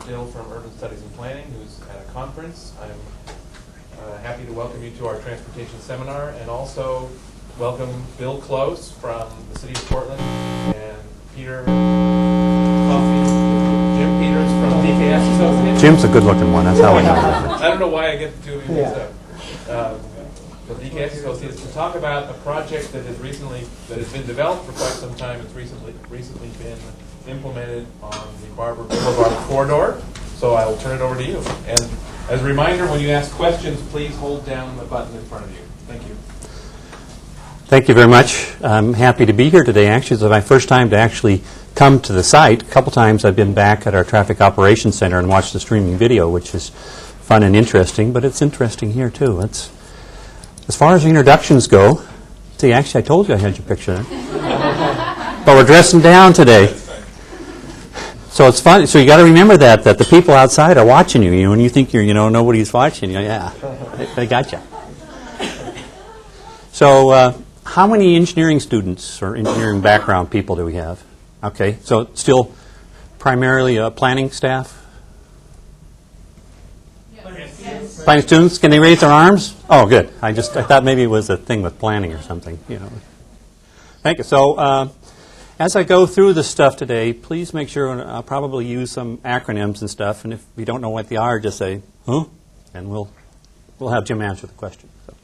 Dill from Urban Studies and Planning, who's at a conference. I'm happy to welcome you to our transportation seminar, and also welcome Bill Kloos from the City of Portland and Jim Peters from DKS Associates. Jim's a good-looking one. That's how I know. I don't know why I get the two of you mixed up. The DKS Associates to talk about a project that has been developed for quite some time. It's recently been implemented on the Barbur Boulevard corridor. So I will turn it over to you. And as a reminder, when you ask questions, please hold down the button in front of you. Thank you. Thank you very much. I'm happy to be here today. Actually, it's my first time to actually come to the site. A couple times I've been back at our Traffic Operations Center and watched the streaming video, which is fun and interesting, but it's interesting here too. As far as the introductions go, see, actually I told you I had your picture there. But we're dressing down today. So it's fun. So you got to remember that the people outside are watching you. You know, when you think nobody's watching you, yeah, they got you. So how many engineering students or engineering background people do we have? Okay, so still primarily planning staff? Yes. Planning students, can they raise their arms? Oh, good. I thought maybe it was a thing with planning or something. Thank you. So as I go through this stuff today, please make sure, I'll probably use some acronyms and stuff, and if you don't know what they are, just say, huh? And we'll have Jim answer the question. So.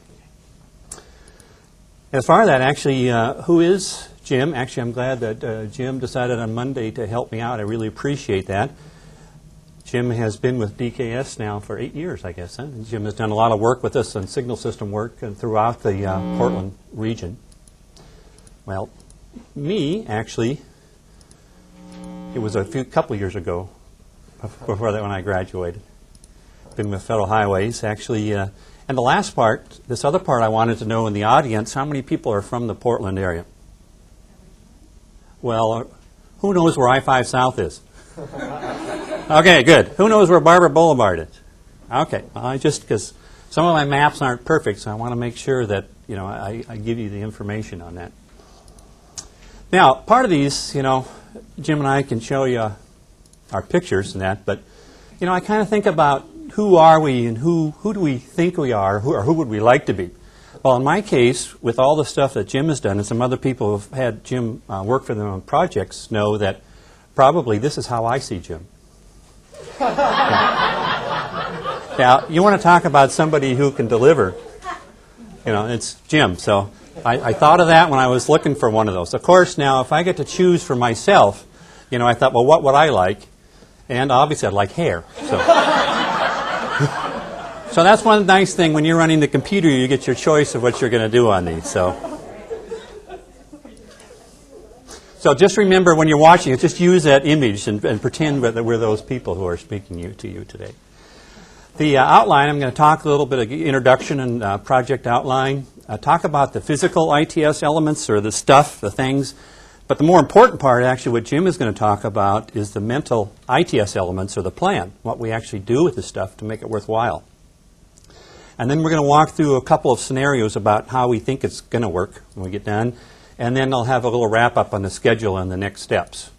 As far as that, actually, who is Jim? Actually, I'm glad that Jim decided on Monday to help me out. I really appreciate that. Jim has been with DKS now for 8 years, I guess. Huh? Jim has done a lot of work with us on signal system work and throughout the Portland region. Well, me, actually, it was a couple years ago, before that when I graduated. Been with Federal Highways, actually. And the last part, this other part I wanted to know in the audience, how many people are from the Portland area? Well, who knows where I-5 South is? Okay, good. Who knows where Barbur Boulevard is? Okay, well, because some of my maps aren't perfect, so I want to make sure that I give you the information on that. Now, part of these, Jim and I can show you our pictures and that, but I kind of think about who are we and who do we think we are, or who would we like to be? Well, in my case, with all the stuff that Jim has done, and some other people who have had Jim work for them on projects know that probably this is how I see Jim. Now, you want to talk about somebody who can deliver, it's Jim. So I thought of that when I was looking for one of those. Of course, now, if I get to choose for myself, I thought, well, what would I like? And obviously, I'd like hair. So that's one nice thing when you're running the computer, you get your choice of what you're going to do on these. So just remember when you're watching it, just use that image and pretend that we're those people who are speaking to you today. The outline, I'm going to talk a little bit of introduction and project outline. Talk about the physical ITS elements, or the stuff, the things. But the more important part, actually, what Jim is going to talk about is the mental ITS elements, or the plan, what we actually do with this stuff to make it worthwhile. And then we're going to walk through a couple of scenarios about how we think it's going to work when we get done. And then I'll have a little wrap-up on the schedule and the next steps.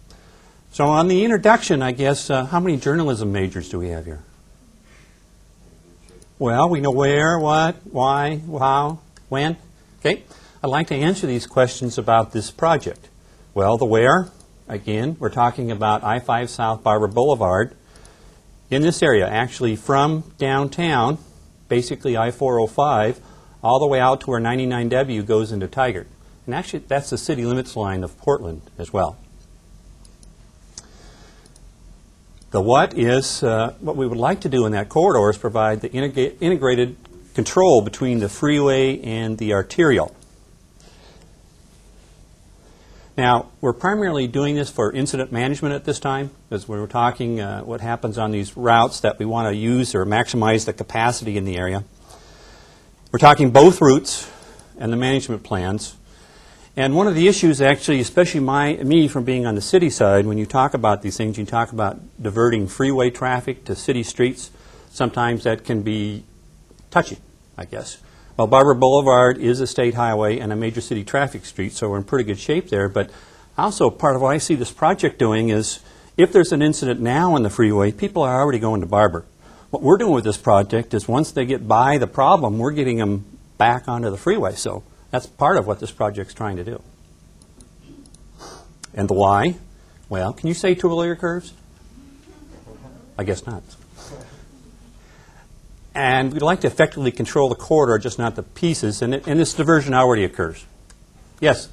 So on the introduction, I guess, how many journalism majors do we have here? Well, we know where, what, why, how, when. Okay. I'd like to answer these questions about this project. Well, the where, again, we're talking about I-5 South Barbur Boulevard in this area, actually from downtown, basically I-405, all the way out to where 99W goes into Tigard. And actually, that's the city limits line of Portland as well. The what is, what we would like to do in that corridor is provide the integrated control between the freeway and the arterial. Now, we're primarily doing this for incident management at this time, because we're talking what happens on these routes that we want to use or maximize the capacity in the area. We're talking both routes and the management plans. And one of the issues, actually, especially me from being on the city side, when you talk about these things, you talk about diverting freeway traffic to city streets. Sometimes that can be touchy, I guess. Well, Barbur Boulevard is a state highway and a major city traffic street, so we're in pretty good shape there. But also, part of what I see this project doing is if there's an incident now on the freeway, people are already going to Barbur. What we're doing with this project is once they get by the problem, we're getting them back onto the freeway. So that's part of what this project's trying to do. And the why? Well, can you say two-layer curves? I guess not. And we'd like to effectively control the corridor, just not the pieces, and this diversion already occurs. Yes?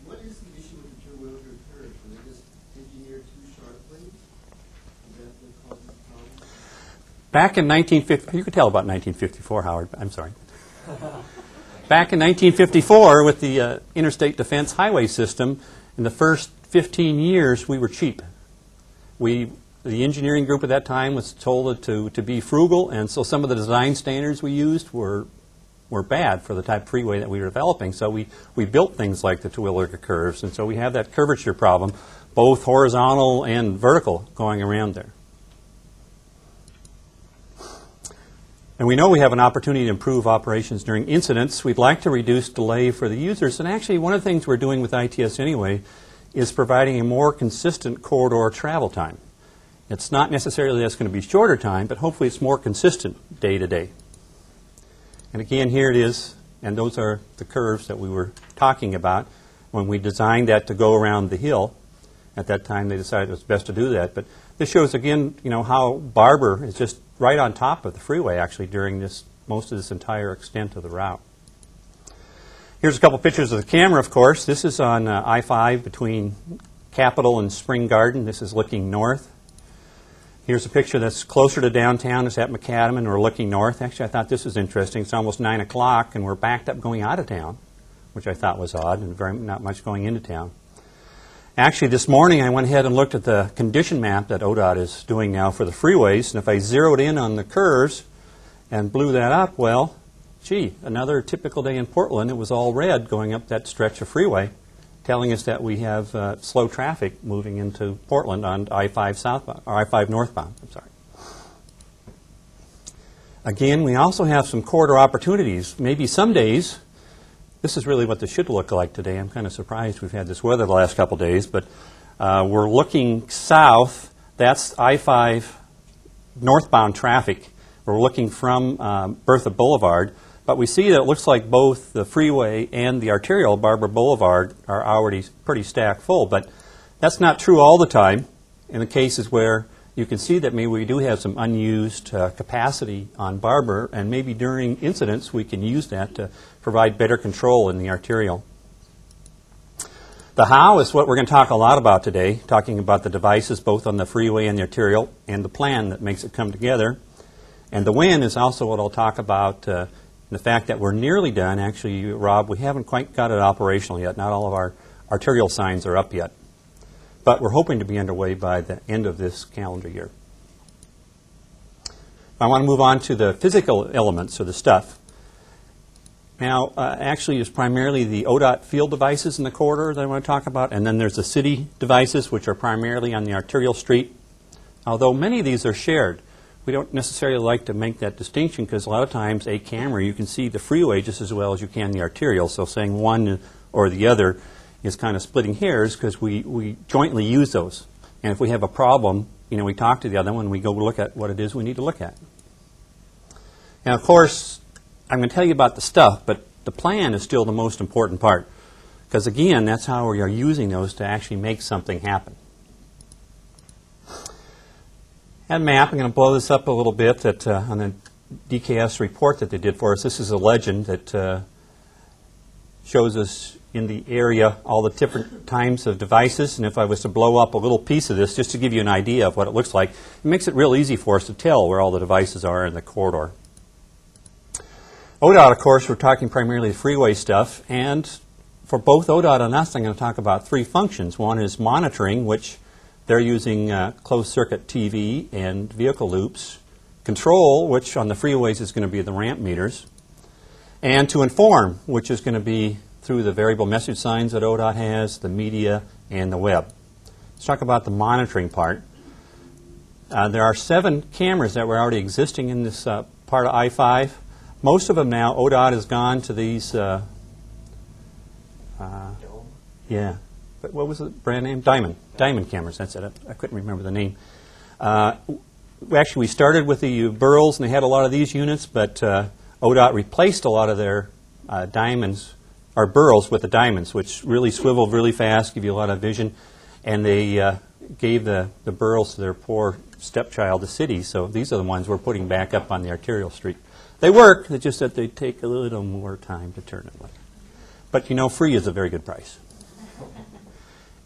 What is the issue with the two-wheeler curves? Are they just engineered too sharply? Is that what causes the problem? Back in 1950, you could tell about 1954, Howard. I'm sorry. Back in 1954, with the Interstate Defense Highway System, in the first 15 years, we were cheap. The engineering group at that time was told to be frugal, and so some of the design standards we used were bad for the type of freeway that we were developing. So we built things like the two-wheeler curves, and so we have that curvature problem, both horizontal and vertical, going around there. And we know we have an opportunity to improve operations during incidents. We'd like to reduce delay for the users. And actually, one of the things we're doing with ITS anyway is providing a more consistent corridor travel time. It's not necessarily that's going to be shorter time, but hopefully it's more consistent day to day. And again, here it is. And those are the curves that we were talking about when we designed that to go around the hill. At that time, they decided it was best to do that. But this shows, again, how Barbur is just right on top of the freeway, actually, during most of this entire extent of the route. Here's a couple pictures of the camera, of course. This is on I-5 between Capitol and Spring Garden. This is looking north. Here's a picture that's closer to downtown. It's at Macadam, and we're looking north. Actually, I thought this was interesting. It's almost 9 o'clock, and we're backed up going out of town, which I thought was odd, and not much going into town. Actually, this morning I went ahead and looked at the condition map that ODOT is doing now for the freeways, and if I zeroed in on the curves and blew that up, well, gee, another typical day in Portland. It was all red going up that stretch of freeway, telling us that we have slow traffic moving into Portland on I-5 southbound, or I-5 northbound, I'm sorry. Again, we also have some corridor opportunities. Maybe some days. This is really what this should look like today. I'm kind of surprised we've had this weather the last couple of days, but we're looking south. That's I-5 northbound traffic. We're looking from Bertha Boulevard, but we see that it looks like both the freeway and the arterial, Barbur Boulevard, are already pretty stacked full, but that's not true all the time. In the cases where you can see that maybe we do have some unused capacity on Barbur, and maybe during incidents we can use that to provide better control in the arterial. The how is what we're going to talk a lot about today, talking about the devices both on the freeway and the arterial, and the plan that makes it come together. And the when is also what I'll talk about, the fact that we're nearly done. Actually, Rob, we haven't quite got it operational yet. Not all of our arterial signs are up yet. But we're hoping to be underway by the end of this calendar year. I want to move on to the physical elements, or the stuff. Now, actually, it's primarily the ODOT field devices in the corridor that I want to talk about, and then there's the city devices, which are primarily on the arterial street. Although many of these are shared, we don't necessarily like to make that distinction because a lot of times a camera, you can see the freeway just as well as you can the arterial. So saying one or the other is kind of splitting hairs because we jointly use those. And if we have a problem, we talk to the other one and we go look at what it is we need to look at. And of course, I'm going to tell you about the stuff, but the plan is still the most important part. Because again, that's how we are using those to actually make something happen. And map, I'm going to blow this up a little bit that on the DKS report that they did for us. This is a legend that shows us in the area all the different types of devices. And if I was to blow up a little piece of this, just to give you an idea of what it looks like, it makes it real easy for us to tell where all the devices are in the corridor. ODOT, of course, we're talking primarily freeway stuff. And for both ODOT and us, I'm going to talk about three functions. One is monitoring, which they're using closed circuit TV and vehicle loops. Control, which on the freeways is going to be the ramp meters. And to inform, which is going to be through the variable message signs that ODOT has, the media, and the web. Let's talk about the monitoring part. There are 7 cameras that were already existing in this part of I-5. Most of them now, ODOT has gone to these, what was the brand name? Diamond cameras, that's it. I couldn't remember the name. Actually, we started with the Burls, and they had a lot of these units, but ODOT replaced a lot of their diamonds, or Burls, with the diamonds, which really swiveled really fast, give you a lot of vision, and they gave the Burls to their poor stepchild, the city, so these are the ones we're putting back up on the arterial street. They work, it's just that they take a little more time to turn it. But you know, free is a very good price.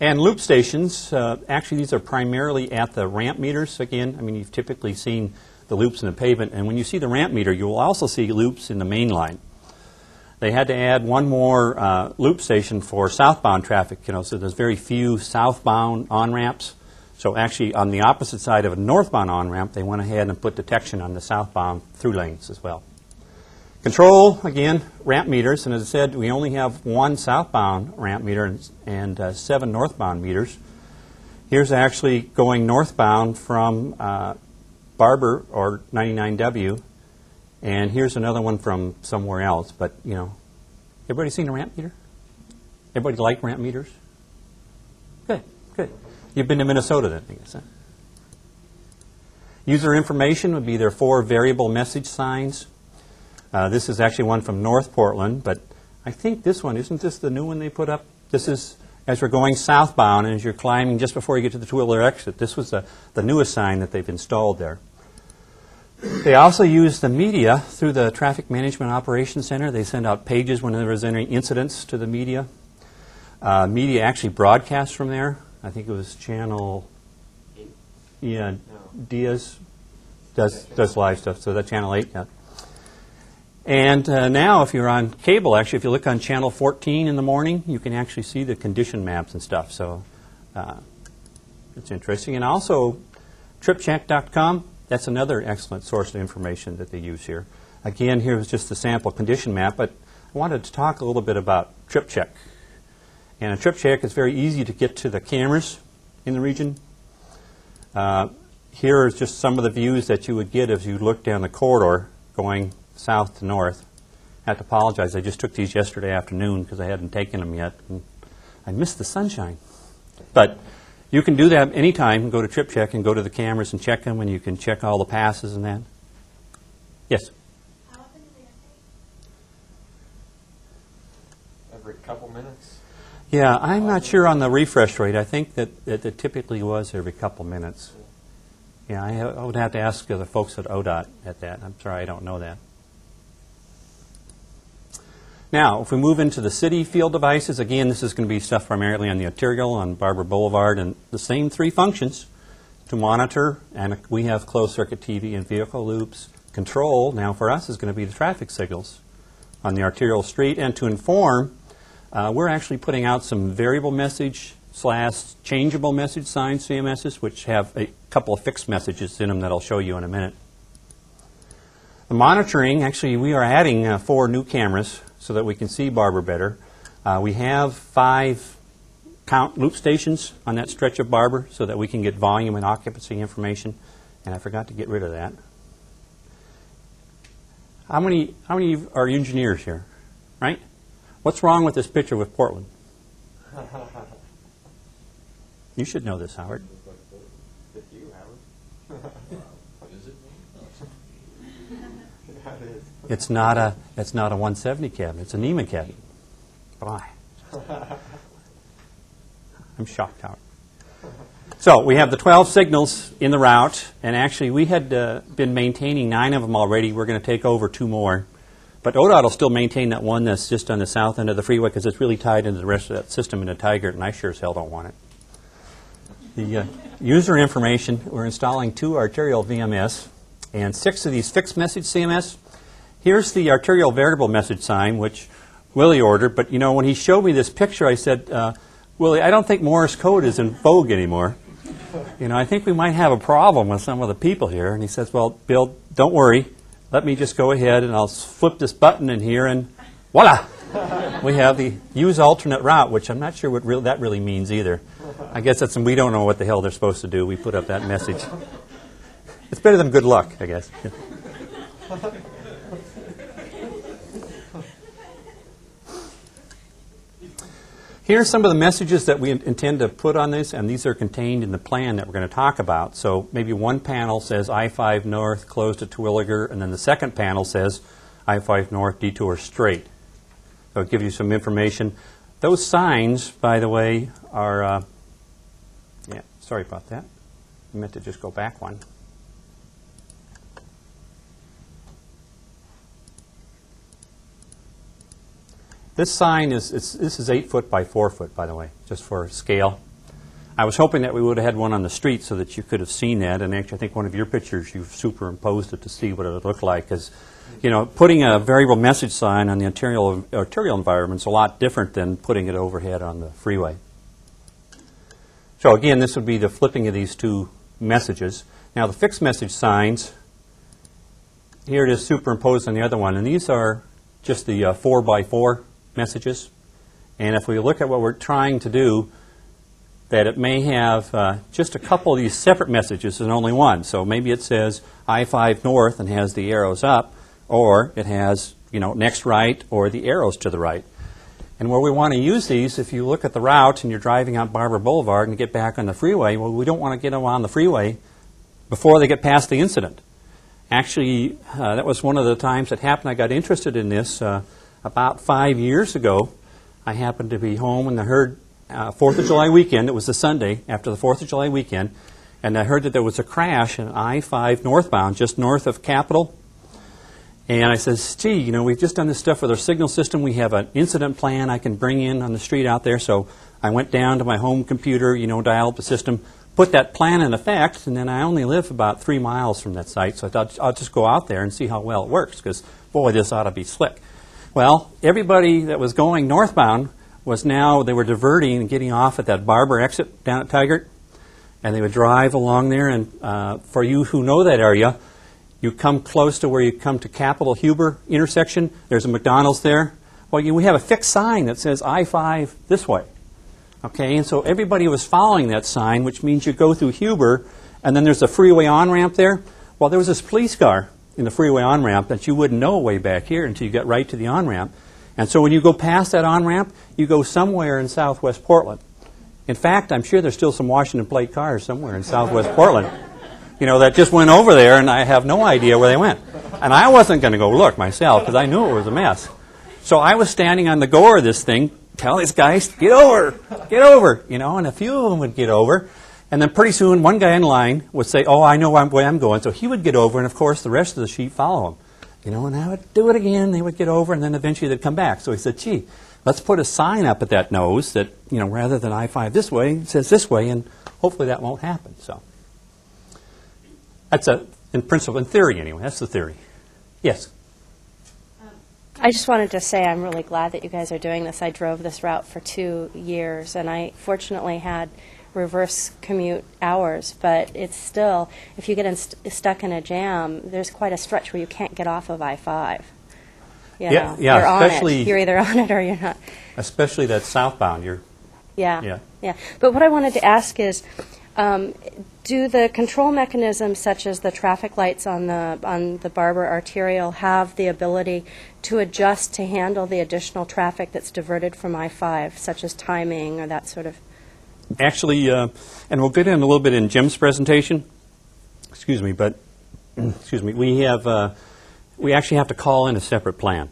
And loop stations, actually these are primarily at the ramp meters. Again, I mean, you've typically seen the loops in the pavement, and when you see the ramp meter, you will also see loops in the main line. They had to add one more loop station for southbound traffic, you know, so there's very few southbound on-ramps. So actually, on the opposite side of a northbound on-ramp, they went ahead and put detection on the southbound through lanes as well. Control, again, ramp meters, and as I said, we only have one southbound ramp meter and 7 northbound meters. Here's actually going northbound from Barbur or 99W, and here's another one from somewhere else. But, you know, everybody seen a ramp meter? Everybody like ramp meters? Good, good. You've been to Minnesota then, I guess, huh? User information would be their 4 variable message signs. This is actually one from North Portland, but I think this one, isn't this the new one they put up? This is as we're going southbound and as you're climbing just before you get to the two-wheeler exit. This was the newest sign that they've installed there. They also use the media through the Traffic Management Operations Center. They send out pages when there was any incidents to the media. Media actually broadcasts from there. I think it was channel 8. Yeah, Diaz does live stuff, so that's channel 8. Yeah. And now, if you're on cable, actually, if you look on channel 14 in the morning, you can actually see the condition maps and stuff. So it's interesting. And also, tripcheck.com, that's another excellent source of information that they use here. Again, here's just the sample condition map, but I wanted to talk a little bit about TripCheck. And a TripCheck is very easy to get to the cameras in the region. Here is just some of the views that you would get as you look down the corridor going south to north. I have to apologize. I just took these yesterday afternoon because I hadn't taken them yet. And I missed the sunshine. But you can do that anytime. Go to TripCheck and go to the cameras and check them, and you can check all the passes and that. Yes? How often do they update? Every couple minutes. Yeah, I'm not sure on the refresh rate. I think that it typically was every couple minutes. Yeah, I would have to ask the folks at ODOT at that. I'm sorry, I don't know that. Now, if we move into the city field devices, again, this is going to be stuff primarily on the arterial, on Barbur Boulevard, and the same 3 functions to monitor, and we have closed-circuit TV and vehicle loops. Control, now for us, is going to be the traffic signals on the arterial street, and to inform, we're actually putting out some variable message / changeable message signs, CMSs, which have a couple of fixed messages in them that I'll show you in a minute. The monitoring, actually, we are adding 4 new cameras so that we can see Barbur better. We have 5 count loop stations on that stretch of Barbur so that we can get volume and occupancy information, and I forgot to get rid of that. How many are engineers here, right? What's wrong with this picture with Portland? You should know this, Howard. With you, Howard. Is it? Yeah, it is. It's not a 170 cabinet. It's a Neiman cabinet. Bye. I'm shocked, Howard. So we have the 12 signals in the route, and actually we had been maintaining 9 of them already. We're going to take over 2 more. But ODOT will still maintain that one that's just on the south end of the freeway because it's really tied into the rest of that system in a Tigert, and I sure as hell don't want it. The user information, we're installing 2 arterial VMS and 6 of these fixed message CMS. Here's the arterial variable message sign, which Willie ordered, but you know, when he showed me this picture, I said, Willie, I don't think Morse code is in vogue anymore. You know, I think we might have a problem with some of the people here. And he says, well, Bill, don't worry. Let me just go ahead and I'll flip this button in here and voila! We have the use alternate route, which I'm not sure what that really means either. I guess that's, we don't know what the hell they're supposed to do. We put up that message. It's better than good luck, I guess. Yeah. Here are some of the messages that we intend to put on this, and these are contained in the plan that we're going to talk about. So maybe one panel says I-5 North, close to Terwilliger, and then the second panel says I-5 North, detour straight. So it'll give you some information. Those signs, by the way, are, yeah, sorry about that. I meant to just go back one. This sign this is 8 foot by 4 foot, by the way, just for scale. I was hoping that we would have had one on the street so that you could have seen that, and actually I think one of your pictures you've superimposed it to see what it would look like, because putting a variable message sign on the arterial environment is a lot different than putting it overhead on the freeway. So again, this would be the flipping of these two messages. Now the fixed message signs, here it is superimposed on the other one, and these are just the 4x4 messages. And if we look at what we're trying to do, that it may have just a couple of these separate messages and only one. So maybe it says I-5 North and has the arrows up, or it has, next right or the arrows to the right. And where we want to use these, if you look at the route and you're driving out Barbur Boulevard and get back on the freeway, well, we don't want to get them on the freeway before they get past the incident. Actually, that was one of the times that happened. I got interested in this about 5 years ago. I happened to be home and I heard 4th of July weekend. It was the Sunday after the 4th of July weekend. And I heard that there was a crash in I-5 northbound, just north of Capitol. And I says, gee, we've just done this stuff with our signal system. We have an incident plan I can bring in on the street out there. So I went down to my home computer, dialed the system, put that plan in effect, and then I only live about 3 miles from that site. So I thought I'll just go out there and see how well it works, because, boy, this ought to be slick. Well, everybody that was going northbound they were diverting and getting off at that Barbur exit down at Tigert, and they would drive along there. And for you who know that area, you come close to where you come to Capitol Huber intersection. There's a McDonald's there. Well, we have a fixed sign that says I-5 this way. Okay, and so everybody was following that sign, which means you go through Huber, and then there's a freeway on-ramp there. Well, there was this police car in the freeway on-ramp that you wouldn't know way back here until you get right to the on-ramp. And so when you go past that on-ramp, you go somewhere in southwest Portland. In fact, I'm sure there's still some Washington plate cars somewhere in southwest Portland, that just went over there, and I have no idea where they went. And I wasn't going to go look myself, because I knew it was a mess. So I was standing on the gore of this thing, tell these guys, get over, and a few of them would get over. And then pretty soon, one guy in line would say, oh, I know where I'm going. So he would get over, and of course, the rest of the sheep follow him. And I would do it again. They would get over, and then eventually they'd come back. So he said, gee, let's put a sign up at that nose that, rather than I-5 this way, it says this way, and hopefully that won't happen. So that's in principle, in theory anyway, that's the theory. Yes? I just wanted to say I'm really glad that you guys are doing this. I drove this route for 2 years, and I fortunately had reverse commute hours, but it's still, if you get stuck in a jam, there's quite a stretch where you can't get off of I-5. Yeah, you're on especially it. You're either on it or you're not. Especially that southbound. Yeah. But what I wanted to ask is, do the control mechanisms, such as the traffic lights on the Barbur arterial, have the ability to adjust to handle the additional traffic that's diverted from I-5, such as timing or that sort of? Actually, and we'll get in a little bit in Jim's presentation. We actually have to call in a separate plan.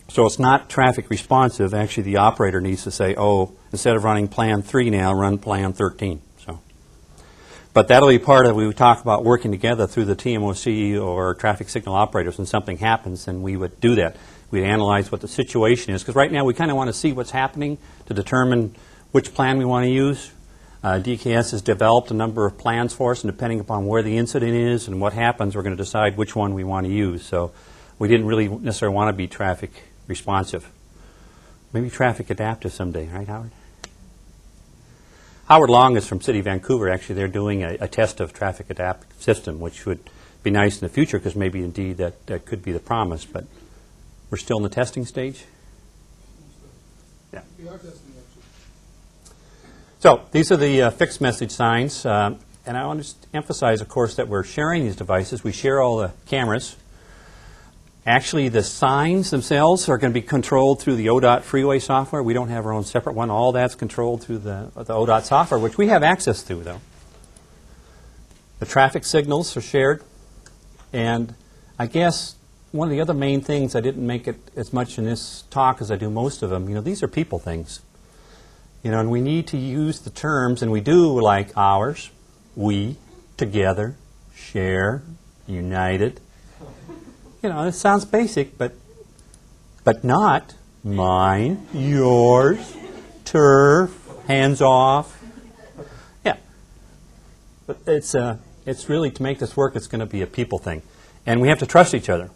So it's not traffic responsive. Actually, the operator needs to say, oh, instead of running plan 3 now, run plan 13. But that'll be part of, we would talk about working together through the TMOC or traffic signal operators. When something happens, then we would do that. We'd analyze what the situation is, because right now we kind of want to see what's happening to determine which plan we want to use. DKS has developed a number of plans for us, and depending upon where the incident is and what happens, we're going to decide which one we want to use. So we didn't really necessarily want to be traffic responsive. Maybe traffic adaptive someday, right, Howard? Howard Long is from City of Vancouver. Actually, they're doing a test of traffic adaptive system, which would be nice in the future, because maybe indeed that could be the promise. But we're still in the testing stage. Yeah. We are testing actually. So these are the fixed message signs. And I want to just emphasize, of course, that we're sharing these devices. We share all the cameras. Actually, the signs themselves are going to be controlled through the ODOT freeway software. We don't have our own separate one. All that's controlled through the ODOT software, which we have access to, though. The traffic signals are shared. And I guess one of the other main things, I didn't make it as much in this talk as I do most of them, these are people things. And we need to use the terms, and we do, like ours, we, together, share, united. It sounds basic, but not mine, yours, turf, hands off. Yeah. But it's really, to make this work, it's going to be a people thing. And we have to trust each other.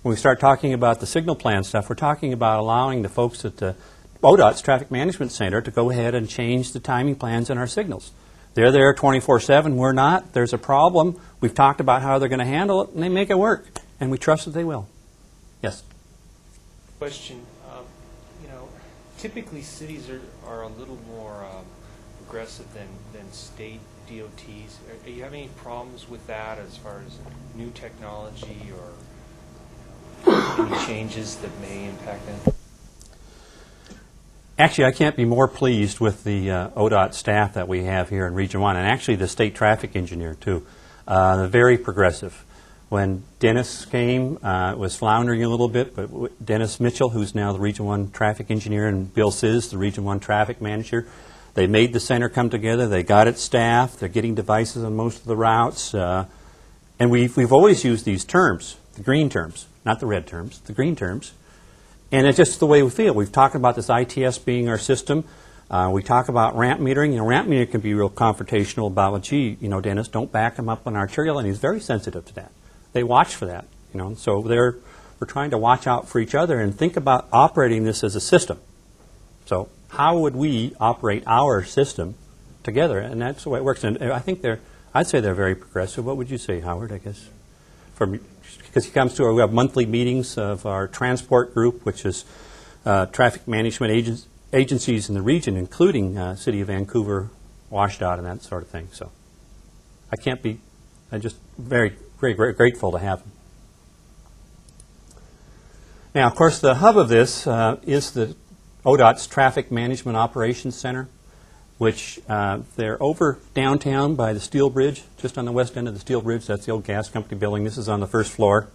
When we start talking about the signal plan stuff, we're talking about allowing the folks at the ODOT's Traffic Management Center to go ahead and change the timing plans in our signals. They're there 24/7. We're not. There's a problem. We've talked about how they're going to handle it, and they make it work. And we trust that they will. Yes? Question. Typically cities are a little more progressive than state DOTs. Are you having any problems with that as far as new technology or any changes that may impact them? Actually, I can't be more pleased with the ODOT staff that we have here in Region 1, and actually the state traffic engineer, too. They're very progressive. When Dennis came, it was floundering a little bit, but Dennis Mitchell, who's now the Region 1 traffic engineer, and Bill Sizz, the Region 1 traffic manager, they made the center come together. They got it staffed. They're getting devices on most of the routes. And we've always used these terms, the green terms, not the red terms, the green terms. And it's just the way we feel. We've talked about this ITS being our system. We talk about ramp metering. Ramp metering can be real confrontational about, well, gee, Dennis, don't back him up on arterial, and he's very sensitive to that. They watch for that, So we're trying to watch out for each other and think about operating this as a system. So how would we operate our system together? And that's the way it works. And I think I'd say they're very progressive. What would you say, Howard? I guess because he comes to we have monthly meetings of our transport group, which is traffic management agencies in the region, including City of Vancouver, WashDOT, and that sort of thing. So I'm just very grateful to have them. Now, of course, the hub of this is the ODOT's Traffic Management Operations Center, which they're over downtown by the Steel Bridge, just on the west end of the Steel Bridge. That's the old gas company building. This is on the first floor.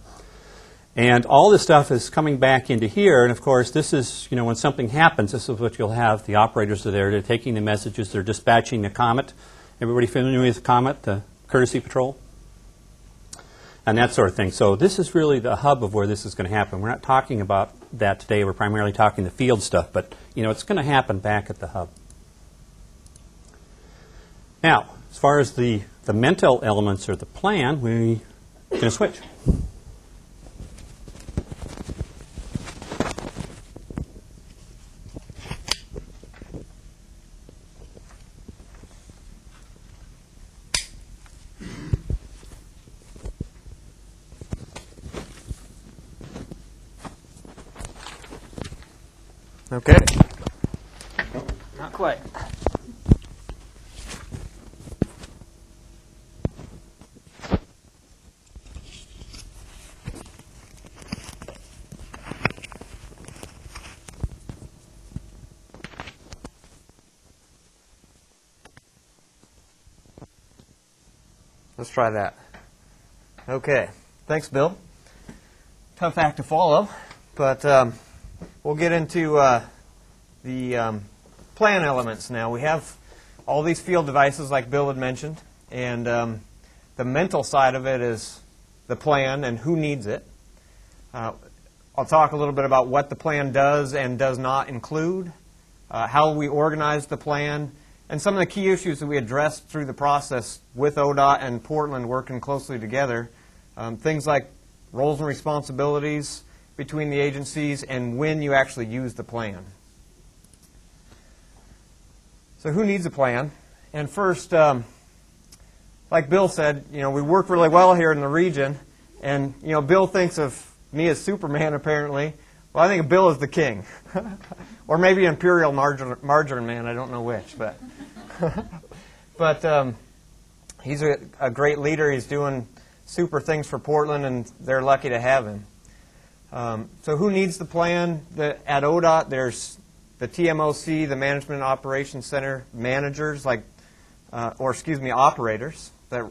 And all this stuff is coming back into here. And, of course, this is, when something happens, this is what you'll have. The operators are there. They're taking the messages. They're dispatching the Comet. Everybody familiar with Comet, the courtesy patrol? And that sort of thing. So this is really the hub of where this is going to happen. We're not talking about that today. We're primarily talking the field stuff. But, it's going to happen back at the hub. Now, as far as the mental elements or the plan, we're going to switch. Okay. Not quite. Let's try that. Okay. Thanks, Bill. Tough act to follow, but we'll get into the plan elements now. We have all these field devices like Bill had mentioned, and the mental side of it is the plan and who needs it. I'll talk a little bit about what the plan does and does not include, how we organize the plan, and some of the key issues that we addressed through the process with ODOT and Portland working closely together. Things like roles and responsibilities between the agencies and when you actually use the plan. So who needs a plan? And first, like Bill said, we work really well here in the region, and Bill thinks of me as Superman apparently. Well, I think of Bill as the king. Or maybe Imperial Margarine Man, I don't know which. But he's a great leader. He's doing super things for Portland, and they're lucky to have him. So who needs the plan? At ODOT, there's the TMOC, the Management and Operations Center managers, operators that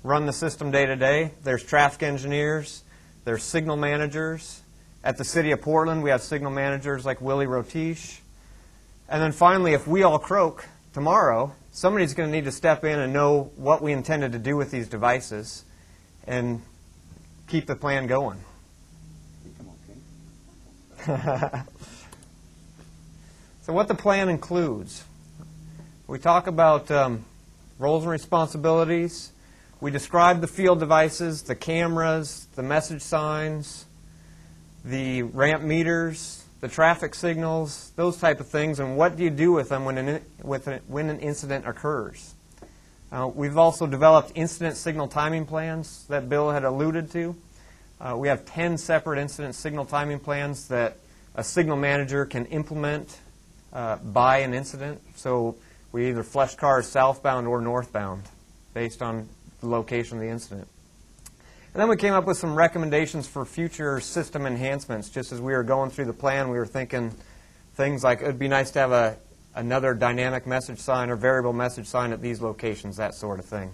run the system day to day. There's traffic engineers. There's signal managers. At the City of Portland, we have signal managers like Willie Rotiche. And then finally, if we all croak tomorrow, somebody's going to need to step in and know what we intended to do with these devices and keep the plan going. So what the plan includes. We talk about roles and responsibilities. We describe the field devices, the cameras, the message signs, the ramp meters, the traffic signals, those type of things, and what do you do with them when an incident occurs. We've also developed incident signal timing plans that Bill had alluded to. We have 10 separate incident signal timing plans that a signal manager can implement by an incident. So we either flush cars southbound or northbound based on the location of the incident. And then we came up with some recommendations for future system enhancements. Just as we were going through the plan, we were thinking things like it would be nice to have another dynamic message sign or variable message sign at these locations, that sort of thing.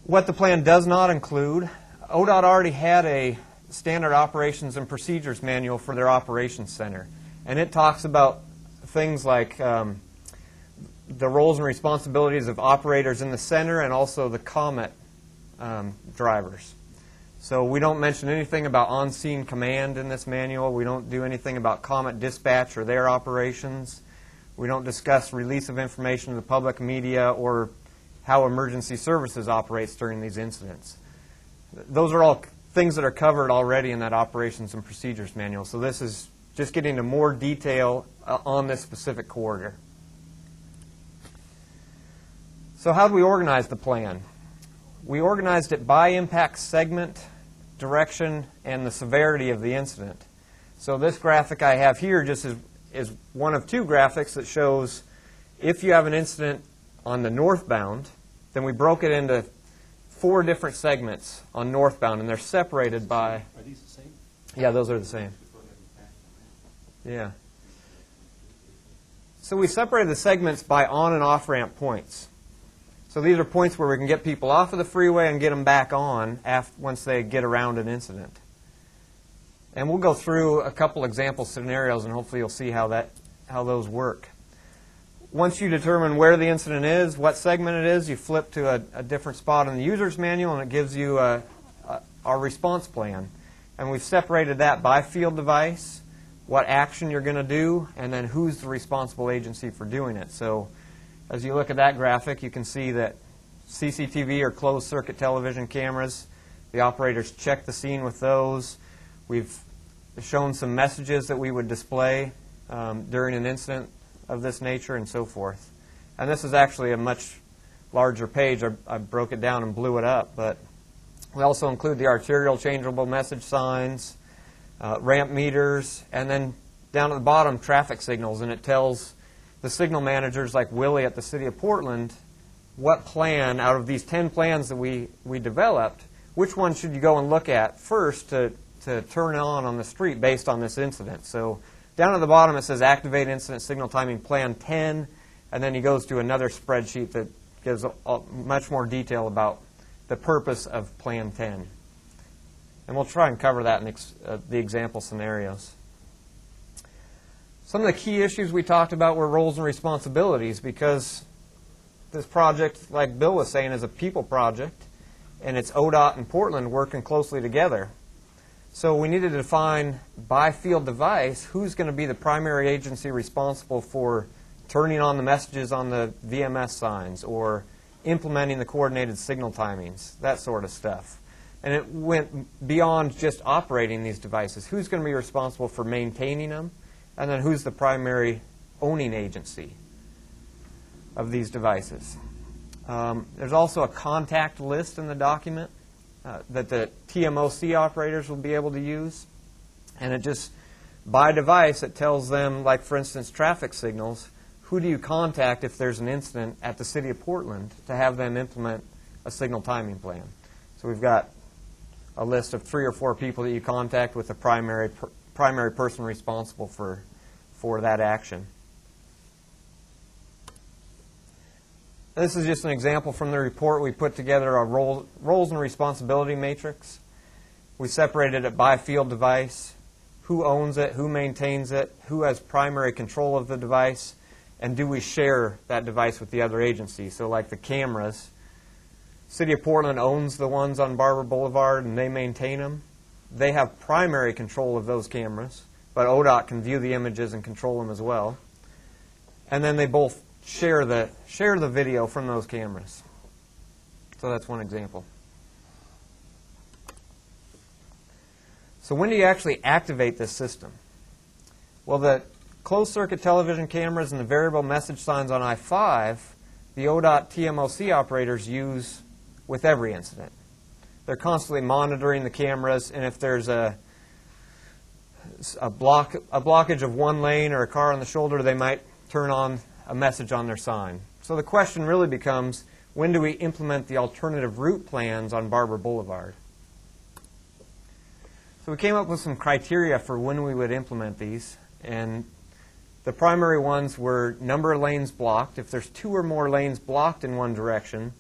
What the plan does not include, ODOT already had a standard operations and procedures manual for their operations center. And it talks about things like the roles and responsibilities of operators in the center and also the Comet drivers. So we don't mention anything about on-scene command in this manual. We don't do anything about Comet dispatch or their operations. We don't discuss release of information to the public, media, or how emergency services operates during these incidents. Those are all things that are covered already in that operations and procedures manual. So this is just getting into more detail on this specific corridor. So how do we organize the plan? We organized it by impact segment, direction, and the severity of the incident. So this graphic I have here just is one of two graphics that shows if you have an incident on the northbound, then we broke it into 4 different segments on northbound, and they're separated by... Are these the same? Yeah, those are the same. Yeah. So we separated the segments by on and off ramp points. So these are points where we can get people off of the freeway and get them back on once they get around an incident. And we'll go through a couple example scenarios, and hopefully you'll see how those work. Once you determine where the incident is, what segment it is, you flip to a different spot in the user's manual, and it gives you our response plan. And we've separated that by field device, what action you're going to do, and then who's the responsible agency for doing it. So as you look at that graphic, you can see that CCTV or closed circuit television cameras, the operators check the scene with those. We've shown some messages that we would display during an incident of this nature and so forth. And this is actually a much larger page. I broke it down and blew it up, but we also include the arterial changeable message signs, ramp meters, and then down at the bottom, traffic signals, and it tells the signal managers like Willie at the City of Portland what plan out of these 10 plans that we developed, which one should you go and look at first to turn on the street based on this incident. So down at the bottom it says Activate Incident Signal Timing Plan 10, and then he goes to another spreadsheet that gives much more detail about the purpose of Plan 10. And we'll try and cover that in the example scenarios. Some of the key issues we talked about were roles and responsibilities, because this project, like Bill was saying, is a people project, and it's ODOT and Portland working closely together. So we needed to define by field device who's going to be the primary agency responsible for turning on the messages on the VMS signs or implementing the coordinated signal timings, that sort of stuff. And it went beyond just operating these devices. Who's going to be responsible for maintaining them? And then who's the primary owning agency of these devices? There's also a contact list in the document that the TMOC operators will be able to use. And it just, by device, it tells them, like for instance, traffic signals, who do you contact if there's an incident at the City of Portland to have them implement a signal timing plan. So we've got a list of 3 or 4 people that you contact with the primary person responsible for that action. This is just an example from the report. We put together a roles and responsibility matrix. We separated it by field device, who owns it, who maintains it, who has primary control of the device, and do we share that device with the other agencies. So like the cameras, City of Portland owns the ones on Barbur Boulevard and they maintain them. They have primary control of those cameras, but ODOT can view the images and control them as well. And then they both share the video from those cameras. So that's one example. So when do you actually activate this system? Well, the closed-circuit television cameras and the variable message signs on I-5, the ODOT TMOC operators use with every incident. They're constantly monitoring the cameras, and if there's a blockage of one lane or a car on the shoulder, they might turn on a message on their sign. So the question really becomes, when do we implement the alternative route plans on Barbur Boulevard? So we came up with some criteria for when we would implement these, and the primary ones were number of lanes blocked. If there's 2 or more lanes blocked in one direction,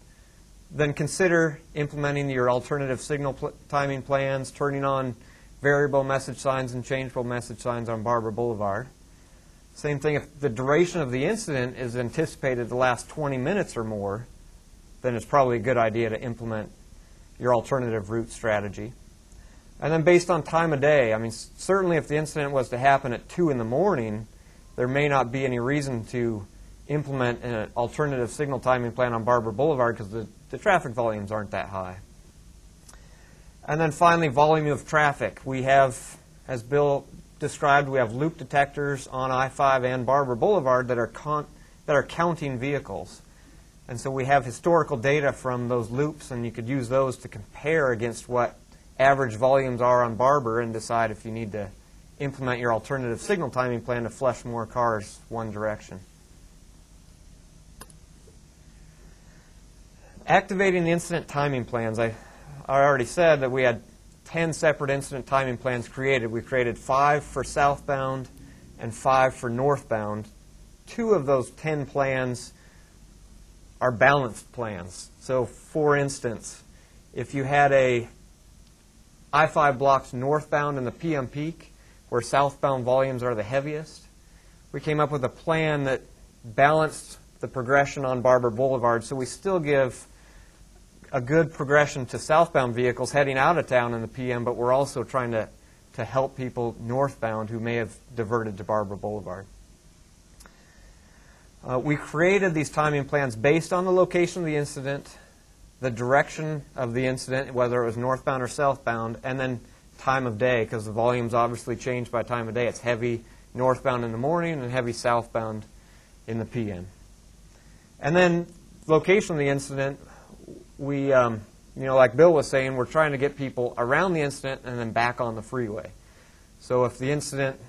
then consider implementing your alternative signal timing plans, turning on variable message signs and changeable message signs on Barbur Boulevard. Same thing, if the duration of the incident is anticipated to last 20 minutes or more, then it's probably a good idea to implement your alternative route strategy. And then based on time of day, I mean, certainly if the incident was to happen at 2 in the morning, there may not be any reason to implement an alternative signal timing plan on Barbur Boulevard because the traffic volumes aren't that high. And then finally, volume of traffic. We have, as Bill described, we have loop detectors on I-5 and Barbur Boulevard that are counting vehicles. And so we have historical data from those loops, and you could use those to compare against what average volumes are on Barbur and decide if you need to implement your alternative signal timing plan to flush more cars one direction. Activating the incident timing plans. I already said that we had 10 separate incident timing plans created. We created 5 for southbound and 5 for northbound. 2 of those 10 plans are balanced plans. So for instance, if you had a I-5 blocks northbound in the PM peak, where southbound volumes are the heaviest, we came up with a plan that balanced the progression on Barbur Boulevard, so we still give a good progression to southbound vehicles heading out of town in the PM, but we're also trying to help people northbound who may have diverted to Barbur Boulevard. We created these timing plans based on the location of the incident, the direction of the incident, whether it was northbound or southbound, and then time of day, because the volumes obviously change by time of day. It's heavy northbound in the morning and heavy southbound in the PM. And then location of the incident, we, like Bill was saying, we're trying to get people around the incident and then back on the freeway. So if the incident,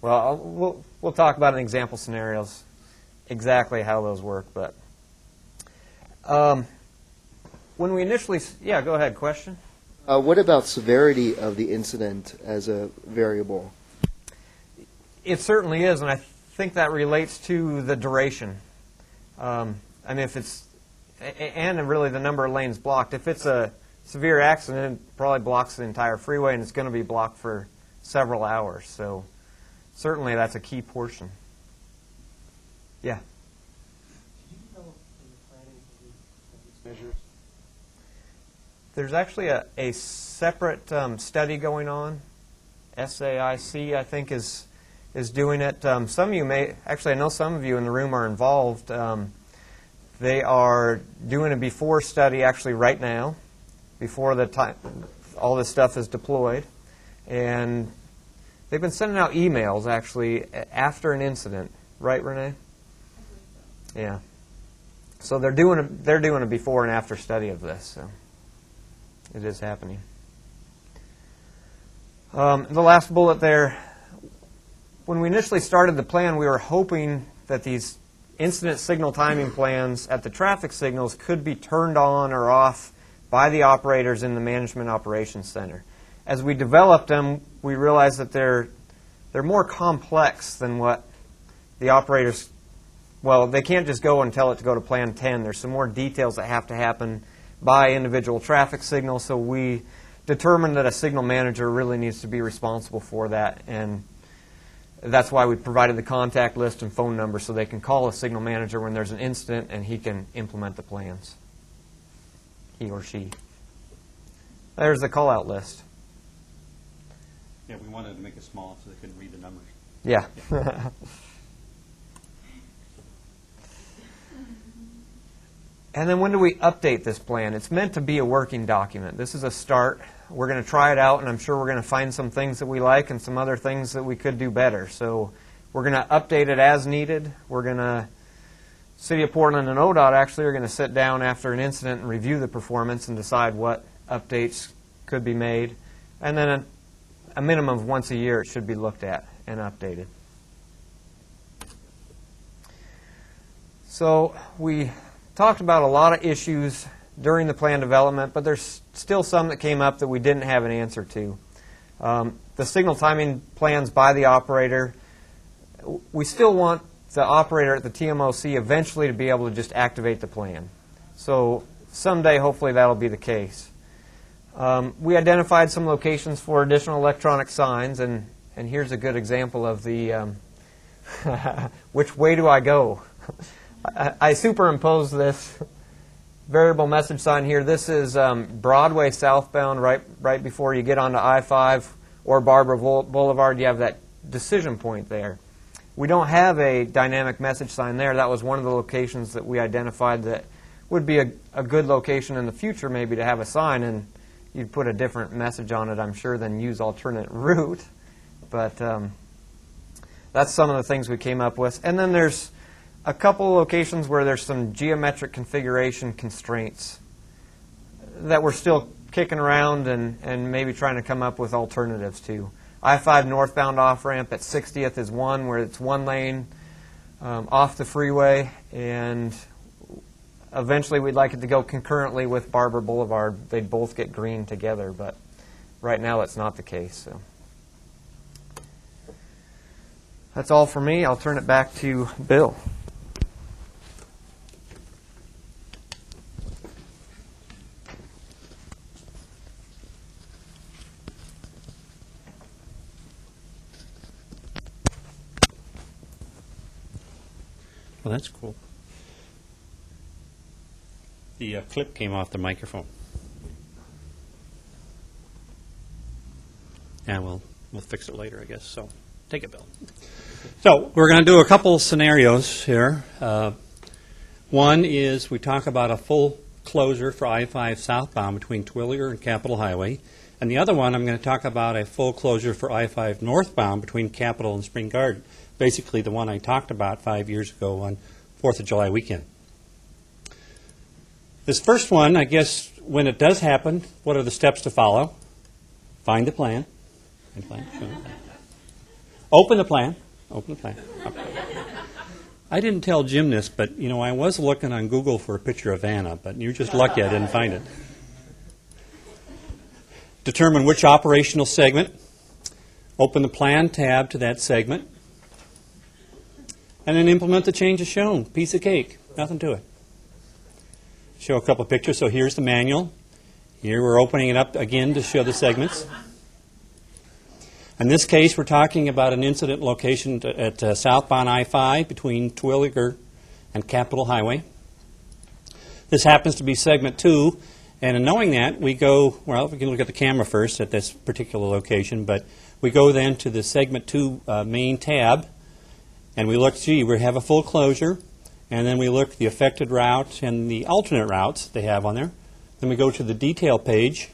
well, we'll talk about in example scenarios exactly how those work, but when we initially, yeah, go ahead, question? What about severity of the incident as a variable? It certainly is, and I think that relates to the duration. I mean, if it's, and really the number of lanes blocked. If it's a severe accident, it probably blocks the entire freeway, and it's going to be blocked for several hours. So certainly that's a key portion. Yeah? Did you develop the planning for these measures? There's actually a separate study going on. SAIC, I think, is doing it. Some of you may, actually I know some of you in the room are involved. They are doing a before study actually right now, before the time all this stuff is deployed. And they've been sending out emails actually after an incident. Right, Renee? Yeah. So they're doing a before and after study of this. So it is happening. The last bullet there, when we initially started the plan, we were hoping that these incident signal timing plans at the traffic signals could be turned on or off by the operators in the Management Operations Center. As we developed them, we realized that they're more complex than what the operators, well, they can't just go and tell it to go to Plan 10. There's some more details that have to happen by individual traffic signals, so we determined that a signal manager really needs to be responsible for that, and that's why we provided the contact list and phone number so they can call a signal manager when there's an incident and he can implement the plans, he or she. There's the call-out list. Yeah, we wanted to make it small so they couldn't read the numbers. Yeah. And then when do we update this plan? It's meant to be a working document. This is a start. We're going to try it out, and I'm sure we're going to find some things that we like and some other things that we could do better. So we're going to update it as needed. We're going to, City of Portland and ODOT actually are going to sit down after an incident and review the performance and decide what updates could be made. And then a minimum of once a year it should be looked at and updated. So we talked about a lot of issues during the plan development, but there's still some that came up that we didn't have an answer to. The signal timing plans by the operator, we still want the operator at the TMOC eventually to be able to just activate the plan. So someday, hopefully, that'll be the case. We identified some locations for additional electronic signs, and here's a good example of the which way do I go? I superimposed this variable message sign here. This is Broadway southbound, right before you get onto I-5 or Barbur Boulevard. You have that decision point there. We don't have a dynamic message sign there. That was one of the locations that we identified that would be a good location in the future maybe to have a sign, and you'd put a different message on it, I'm sure, than use alternate route. But that's some of the things we came up with. And then there's a couple locations where there's some geometric configuration constraints that we're still kicking around and maybe trying to come up with alternatives to. I-5 northbound off-ramp at 60th is one where it's one lane off the freeway, and eventually we'd like it to go concurrently with Barbur Boulevard. They'd both get green together, but right now that's not the case. So that's all for me. I'll turn it back to Bill. Well, that's cool. The clip came off the microphone. Yeah, we'll fix it later, I guess. So take it, Bill. So we're going to do a couple scenarios here. One is we talk about a full closure for I-5 southbound between Twilliger and Capitol Highway. And the other one, I'm going to talk about a full closure for I-5 northbound between Capitol and Spring Garden. Basically the one I talked about 5 years ago on 4th of July weekend. This first one, I guess, when it does happen, what are the steps to follow? Find the plan. Open the plan. Open the plan. I didn't tell Jim this, but, you know, I was looking on Google for a picture of Anna, but you're just lucky I didn't find it. Determine which operational segment. Open the plan tab to that segment. And then implement the changes shown. Piece of cake. Nothing to it. Show a couple of pictures. So here's the manual. Here we're opening it up again to show the segments. In this case, we're talking about an incident location at southbound I-5 between Twilliger and Capitol Highway. This happens to be segment 2. And in knowing that, we go, well, we can look at the camera first at this particular location, but we go then to the segment 2 main tab. And we look, gee, we have a full closure, and then we look at the affected route and the alternate routes they have on there. Then we go to the detail page,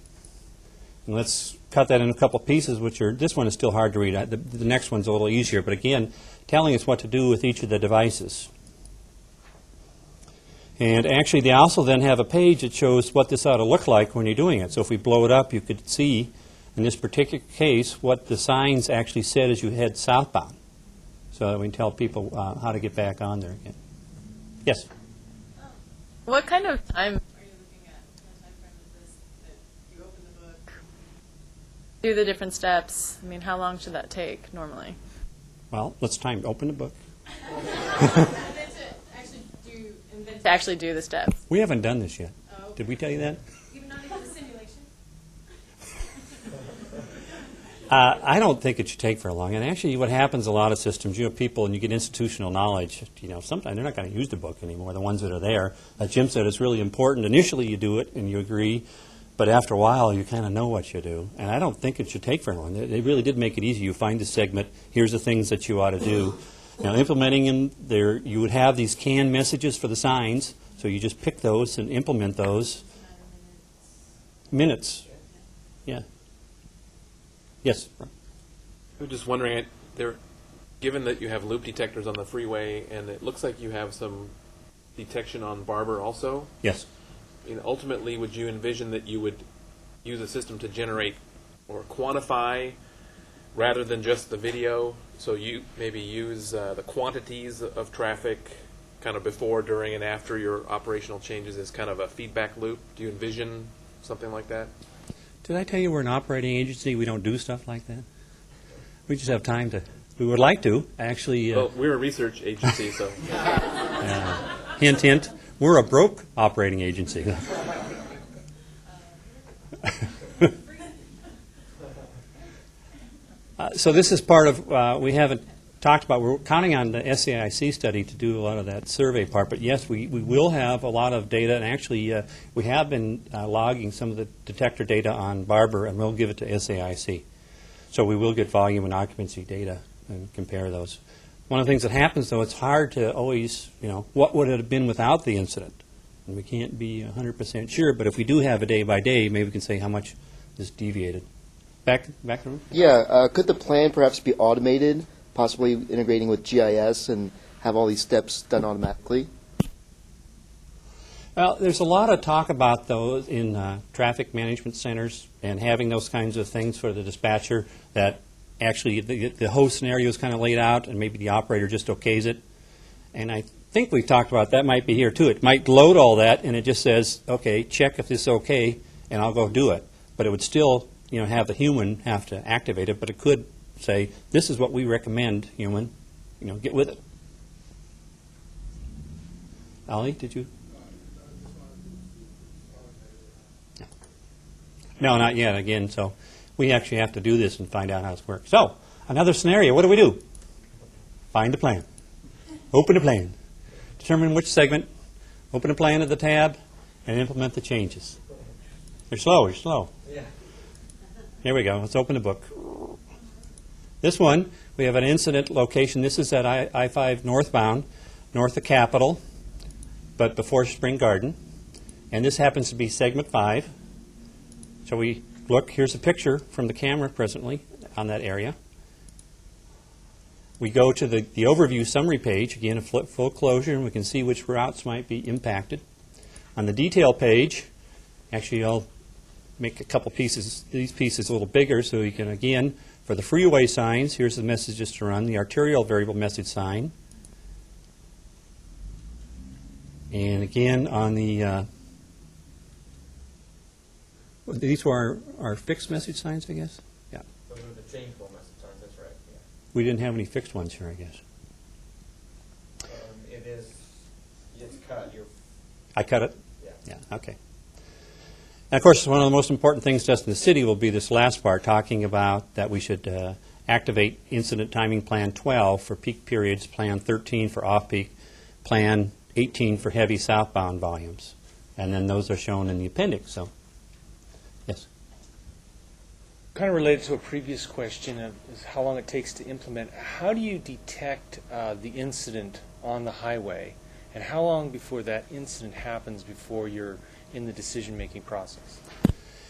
and let's cut that in a couple pieces, which are, this one is still hard to read. The next one's a little easier, but again, telling us what to do with each of the devices. And actually, they also then have a page that shows what this ought to look like when you're doing it. So if we blow it up, you could see, in this particular case, what the signs actually said as you head southbound. So that we can tell people how to get back on there again. Yes? What kind of time are you looking at? What kind of time frame is this? do the different steps, I mean, how long should that take normally? Well, let's open the book. To actually do the steps. We haven't done this yet. Did we tell you that? Even not even the simulation? I don't think it should take very long. And actually, what happens in a lot of systems, you have people and you get institutional knowledge. Sometimes they're not going to use the book anymore, the ones that are there. As Jim said, it's really important. Initially, you do it and you agree. But after a while, you kind of know what you do. And I don't think it should take very long. They really did make it easy. You find the segment. Here's the things that you ought to do. Now, implementing them, you would have these canned messages for the signs. So you just pick those and implement those. Minutes. Yeah. Yes. I'm just wondering, given that you have loop detectors on the freeway, and it looks like you have some detection on Barbur also. Yes. Ultimately, would you envision that you would use a system to generate or quantify rather than just the video? So you maybe use the quantities of traffic kind of before, during, and after your operational changes as kind of a feedback loop? Do you envision something like that? Did I tell you we're an operating agency? We don't do stuff like that. We just have time to. We would like to, actually. Well, we're a research agency, so. Hint, hint. We're a broke operating agency. So this is part of, we haven't talked about, we're counting on the SAIC study to do a lot of that survey part, but yes, we will have a lot of data, and actually we have been logging some of the detector data on Barbur, and we'll give it to SAIC. So we will get volume and occupancy data and compare those. One of the things that happens, though, it's hard to always, what would it have been without the incident? And we can't be 100% sure, but if we do have a day by day, maybe we can say how much is deviated. Back to the room? Yeah, could the plan perhaps be automated, possibly integrating with GIS and have all these steps done automatically? Well, there's a lot of talk about those in traffic management centers and having those kinds of things for the dispatcher that actually the whole scenario is kind of laid out and maybe the operator just okays it. And I think we've talked about that might be here too. It might load all that and it just says, okay, check if this is okay, and I'll go do it. But it would still have the human have to activate it, but it could say, this is what we recommend, human, get with it. Ali, did you? No, not yet, again, so we actually have to do this and find out how this works. So, another scenario, what do? Find the plan. Open the plan. Determine which segment, open the plan at the tab, and implement the changes. You're slow. Yeah. Here we go. Let's open the book. This one, we have an incident location. This is at I-5 northbound, north of Capitol, but before Spring Garden. And this happens to be segment 5. So we look, here's a picture from the camera presently on that area. We go to the overview summary page, again, a full closure, and we can see which routes might be impacted. On the detail page, actually I'll make a couple pieces, these pieces a little bigger so you can, again, for the freeway signs, here's the messages to run, the arterial variable message sign. And again, on the, these were our fixed message signs, I guess? Yeah. Those are the changeable message signs, that's right. Yeah. We didn't have any fixed ones here, I guess. It's cut. I cut it? Yeah. Yeah, okay. And of course, one of the most important things to us in the city will be this last part, talking about that we should activate incident timing plan 12 for peak periods, plan 13 for off-peak, plan 18 for heavy southbound volumes. And then those are shown in the appendix. So, yes? Kind of related to a previous question of is how long it takes to implement. How do you detect the incident on the highway, and how long before that incident happens before you're in the decision-making process?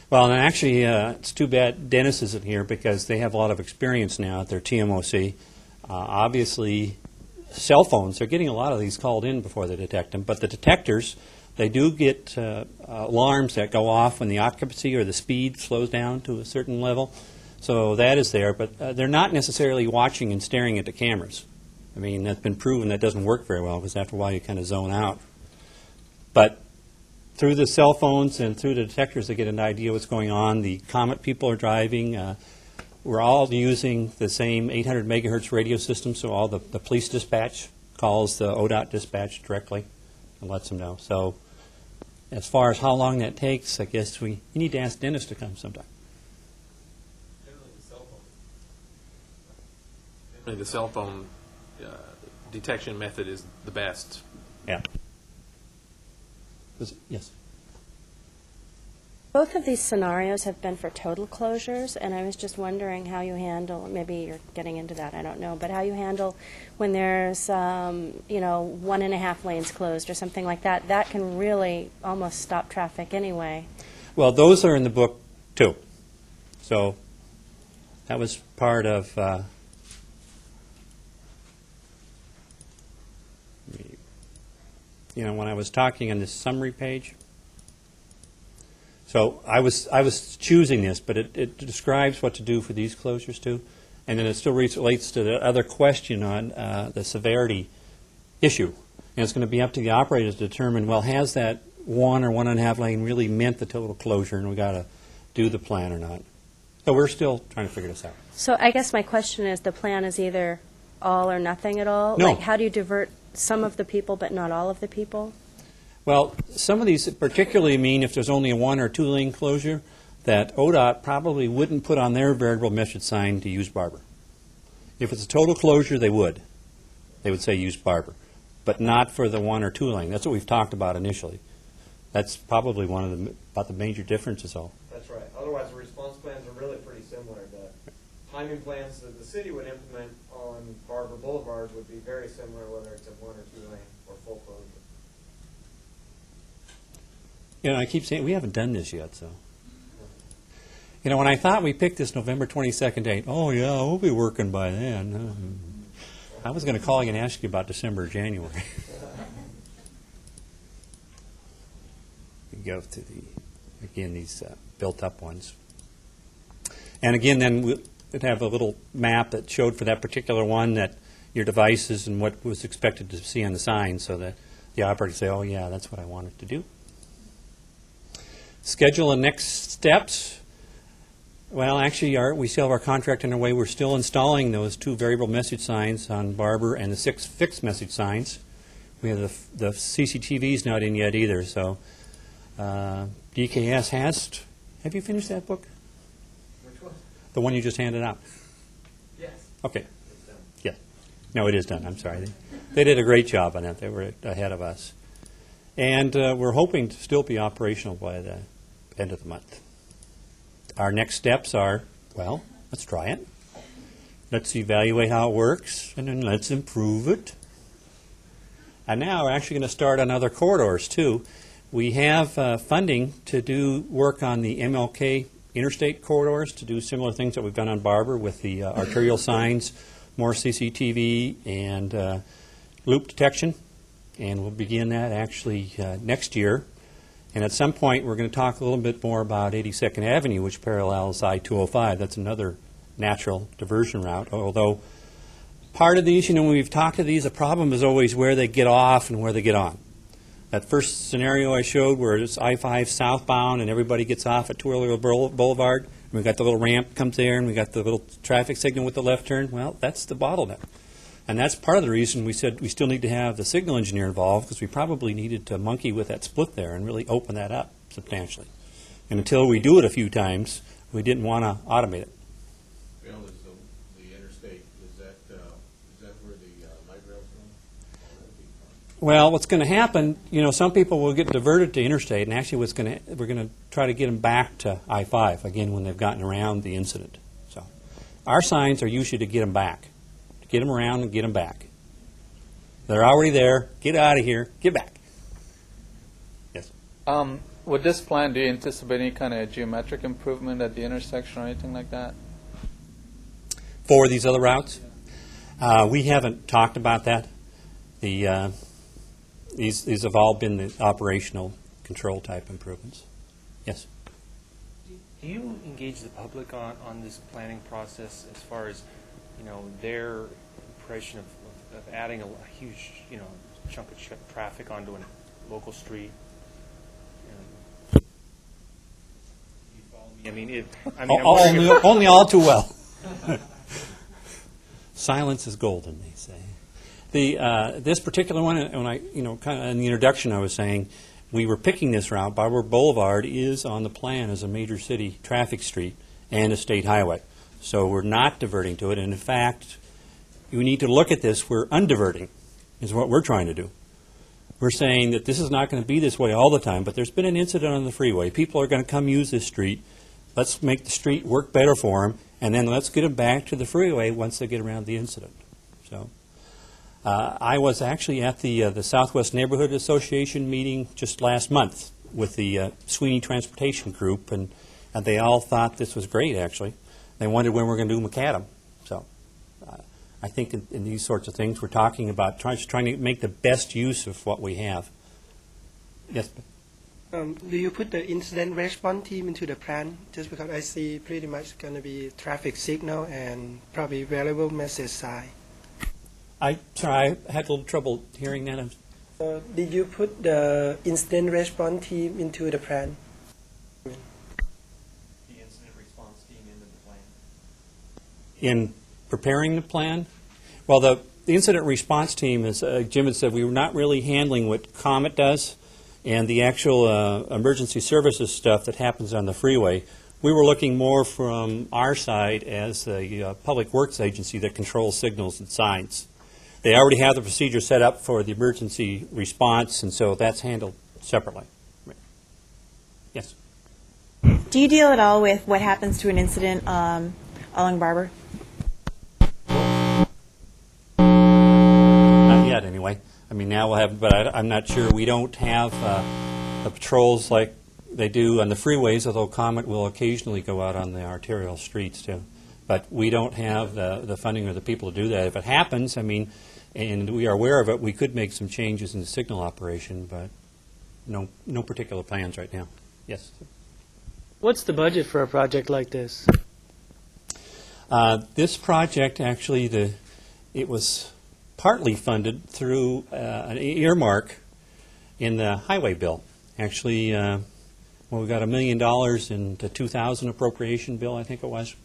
Well, and actually, it's too bad Dennis isn't here because they have a lot of experience now at their TMOC. Obviously, cell phones, they're getting a lot of these called in before they detect them, but the detectors, they do get alarms that go off when the occupancy or the speed slows down to a certain level. So that is there, but they're not necessarily watching and staring at the cameras. I mean, that's been proven that doesn't work very well because after a while you kind of zone out. But through the cell phones and through the detectors, they get an idea what's going on. The Comet people are driving. We're all using the same 800 megahertz radio system, so all the police dispatch calls the ODOT dispatch directly and lets them know. So as far as how long that takes, I guess you need to ask Dennis to come sometime. Generally, the cell phone detection method is the best. Yeah. Yes. Both of these scenarios have been for total closures, and I was just wondering how you handle, maybe you're getting into that, I don't know, but how you handle when there's, 1.5 lanes closed or something like that. That can really almost stop traffic anyway. Well, those are in the book, too. So that was part of when I was talking on this summary page. So I was choosing this, but it describes what to do for these closures too, and then it still relates to the other question on the severity issue. And it's going to be up to the operator to determine, well, has that 1 or 1.5 lane really meant the total closure, and we got to do the plan or not? So we're still trying to figure this out. So I guess my question is, the plan is either all or nothing at all? No. Like, how do you divert some of the people but not all of the people? Well, some of these particularly mean if there's only a 1 or 2 lane closure, that ODOT probably wouldn't put on their variable message sign to use Barbur. If it's a total closure, they would. They would say use Barbur, but not for the 1 or 2 lane. That's what we've talked about initially. That's probably one of about the major differences. All. That's right. Otherwise, the response plans are really pretty similar. The timing plans that the city would implement on Barbur Boulevards would be very similar, whether it's a 1 or 2 lane or full closure. I keep saying we haven't done this yet, so. When I thought we picked this November 22nd date, oh yeah, we'll be working by then. I was going to call you and ask you about December or January. We go to these built-up ones. And again, then we'd have a little map that showed for that particular one that your devices and what was expected to see on the sign, so that the operator say, oh yeah, that's what I wanted to do. Schedule and next steps. Well, actually, we still have our contract underway. We're still installing those 2 variable message signs on Barbur and the 6 fixed message signs. We have the CCTV's not in yet either, so DKS has. Have you finished that book? Which one? The one you just handed out. Yes. Okay. Yeah. No, it is done. I'm sorry. They did a great job on that. They were ahead of us. And we're hoping to still be operational by the end of the month. Our next steps are, well, let's try it. Let's evaluate how it works, and then let's improve it. And now we're actually going to start on other corridors, too. We have funding to do work on the MLK interstate corridors, to do similar things that we've done on Barbur with the arterial signs, more CCTV, and loop detection. And we'll begin that actually next year. And at some point, we're going to talk a little bit more about 82nd Avenue, which parallels I-205. That's another natural diversion route, although part of these, when we've talked to these, the problem is always where they get off and where they get on. That first scenario I showed where it's I-5 southbound and everybody gets off at Twirler Boulevard, and we've got the little ramp comes there, and we've got the little traffic signal with the left turn, well, that's the bottleneck. And that's part of the reason we said we still need to have the signal engineer involved, because we probably needed to monkey with that split there and really open that up substantially. And until we do it a few times, we didn't want to automate it. Bill, is the interstate, is that where the light rail's going? Well, what's going to happen, some people will get diverted to interstate, and actually we're going to try to get them back to I-5, again, when they've gotten around the incident. So our signs are usually to get them back. Get them around and get them back. They're already there. Get out of here. Get back. Yes. With this plan, do you anticipate any kind of geometric improvement at the intersection or anything like that? For these other routes? We haven't talked about that. These have all been the operational control type improvements. Yes. Do you engage the public on this planning process as far as their impression of adding a huge chunk of traffic onto a local street? I mean, I'm wondering if- Only all too well. Silence is golden, they say. This particular one, when I, kind of in the introduction, I was saying we were picking this route. Barbur Boulevard is on the plan as a major city traffic street and a state highway, so we're not diverting to it. And in fact, you need to look at this. We're undiverting, is what we're trying to do. We're saying that this is not going to be this way all the time, but there's been an incident on the freeway. People are going to come use this street. Let's make the street work better for them, and then let's get them back to the freeway once they get around the incident. So, I was actually at the Southwest Neighborhood Association meeting just last month with the Sweeney Transportation Group, and they all thought this was great, actually. They wondered when we were going to do Macadam. So, I think in these sorts of things, we're talking about trying to make the best use of what we have. Yes? Do you put the incident response team into the plan? Just because I see pretty much going to be traffic signal and probably variable message sign. I had a little trouble hearing that. Did you put the incident response team into the plan? the incident response team into the plan. In preparing the plan, well, the incident response team, as Jim had said, we were not really handling what Comet does and the actual emergency services stuff that happens on the freeway. We were looking more from our side as a public works agency that controls signals and signs. They already have the procedure set up for the emergency response, and so that's handled separately. Yes? Do you deal at all with what happens to an incident along Barbur? Not yet, anyway. I mean, now we'll have, but I'm not sure. We don't have the patrols like they do on the freeways, although Comet will occasionally go out on the arterial streets, too. But we don't have the funding or the people to do that. If it happens, I mean, and we are aware of it, we could make some changes in the signal operation, but no particular plans right now. Yes? What's the budget for a project like this? This project, actually, it was partly funded through an earmark in the highway bill. Actually, we got $1 million in the 2000 appropriation bill, I think it was.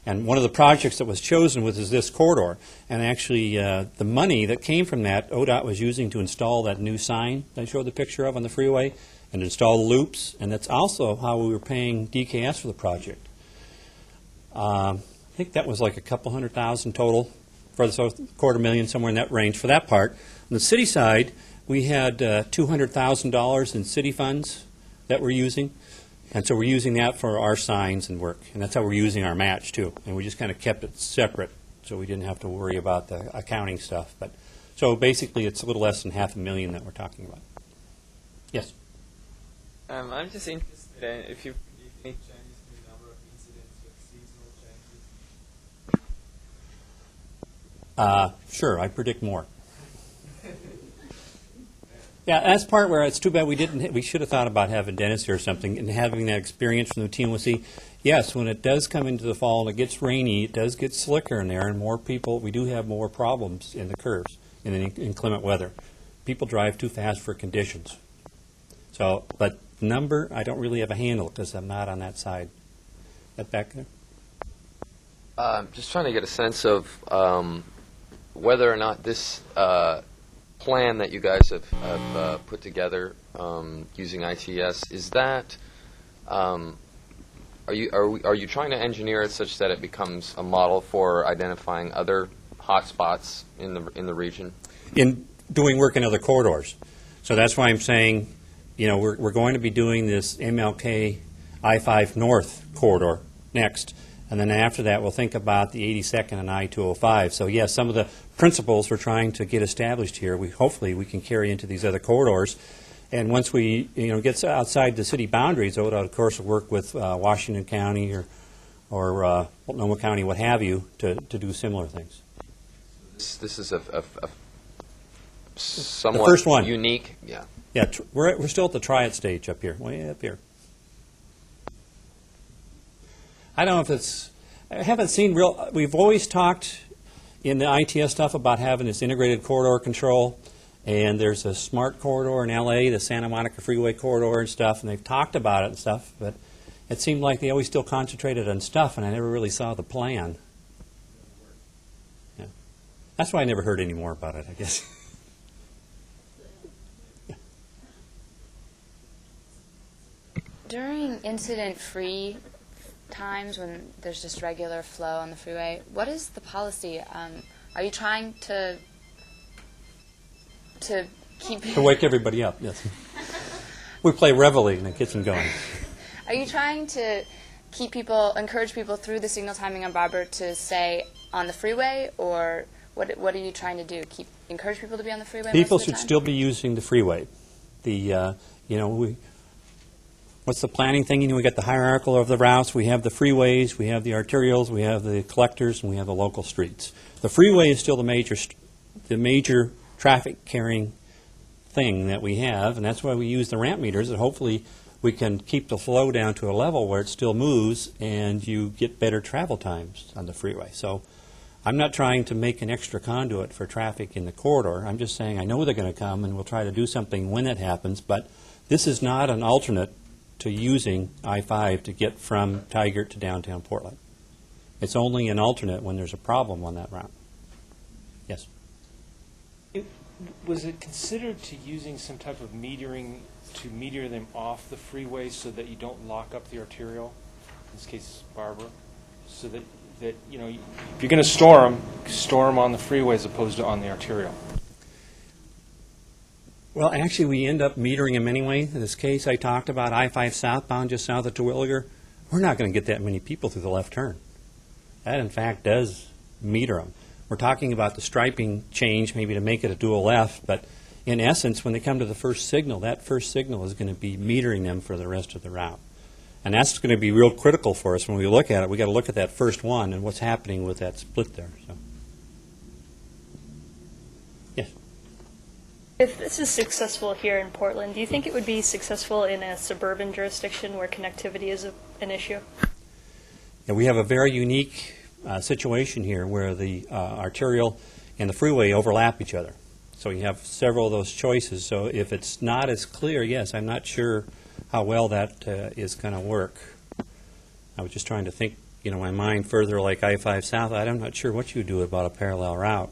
And one of the projects that was chosen was this corridor. And actually, the money that came from that, ODOT was using to install that new sign that I showed the picture of on the freeway and install the loops. And that's also how we were paying DKS for the project. I think that was like a couple $100,000 total for the $250,000, somewhere in that range for that part. On the city side, we had $200,000 in city funds that we're using. And so we're using that for our signs and work. And that's how we're using our match, too. And we just kind of kept it separate so we didn't have to worry about the accounting stuff. But so basically, it's a little less than $500,000 that we're talking about. Yes? I'm just interested in if you make changes to the number of incidents with seasonal changes. Sure, I predict more. Yeah, that's part where it's too bad we didn't. We should have thought about having Dennis here or something and having that experience from the TMOC. Yes, when it does come into the fall and it gets rainy, it does get slicker in there, and more people. We do have more problems in the curves in inclement weather. People drive too fast for conditions. So, but number, I don't really have a handle because I'm not on that side. That back there. Just trying to get a sense of whether or not this plan that you guys have put together using ITS, is that are you trying to engineer it such that it becomes a model for identifying other hot spots in the region? In doing work in other corridors. So that's why I'm saying, we're going to be doing this MLK I-5 North corridor next. And then after that, we'll think about the 82nd and I-205. So, yes, some of the principles we're trying to get established here, hopefully we can carry into these other corridors. And once we, get outside the city boundaries, ODOT, of course, will work with Washington County or Multnomah County, what have you, to do similar things. This is a somewhat the first one. Unique. Yeah. Yeah, we're still at the try-it stage up here, way up here. I don't know if it's, I haven't seen we've always talked in the ITS stuff about having this integrated corridor control, and there's a smart corridor in LA, the Santa Monica Freeway corridor and stuff, and they've talked about it and stuff, but it seemed like they always still concentrated on stuff, and I never really saw the plan. Yeah. That's why I never heard any more about it, I guess. During incident-free times when there's just regular flow on the freeway, what is the policy? Are you trying to keep... To wake everybody up, yes. We play Reveille, and it gets them going. Are you trying to keep people, encourage people through the signal timing on Barbur to stay on the freeway, or what are you trying to do? Encourage people to be on the freeway? People most of the should time? still be using the freeway. What's the planning thing? We got the hierarchical of the routes. We have the freeways, we have the arterials, we have the collectors, and we have the local streets. The freeway is still the major traffic carrying thing that we have, and that's why we use the ramp meters, and hopefully we can keep the flow down to a level where it still moves and you get better travel times on the freeway. So I'm not trying to make an extra conduit for traffic in the corridor. I'm just saying I know they're going to come, and we'll try to do something when that happens, but this is not an alternate to using I-5 to get from Tigert to downtown Portland. It's only an alternate when there's a problem on that route. Yes? Was it considered to using some type of metering to meter them off the freeway so that you don't lock up the arterial, in this case Barbur, so that if you're going to store them on the freeway as opposed to on the arterial? Well, actually, we end up metering them anyway. In this case, I talked about I-5 southbound, just south of Terwilliger. We're not going to get that many people through the left turn. That, in fact, does meter them. We're talking about the striping change, maybe to make it a dual left, but in essence, when they come to the first signal, that first signal is going to be metering them for the rest of the route. And that's going to be real critical for us when we look at it. We've got to look at that first one and what's happening with that split there. So, yes. If this is successful here in Portland, do you think it would be successful in a suburban jurisdiction where connectivity is an issue? Yeah, we have a very unique situation here where the arterial and the freeway overlap each other. So you have several of those choices. So if it's not as clear, yes, I'm not sure how well that is going to work. I was just trying to think, my mind further like I-5 south. I'm not sure what you do about a parallel route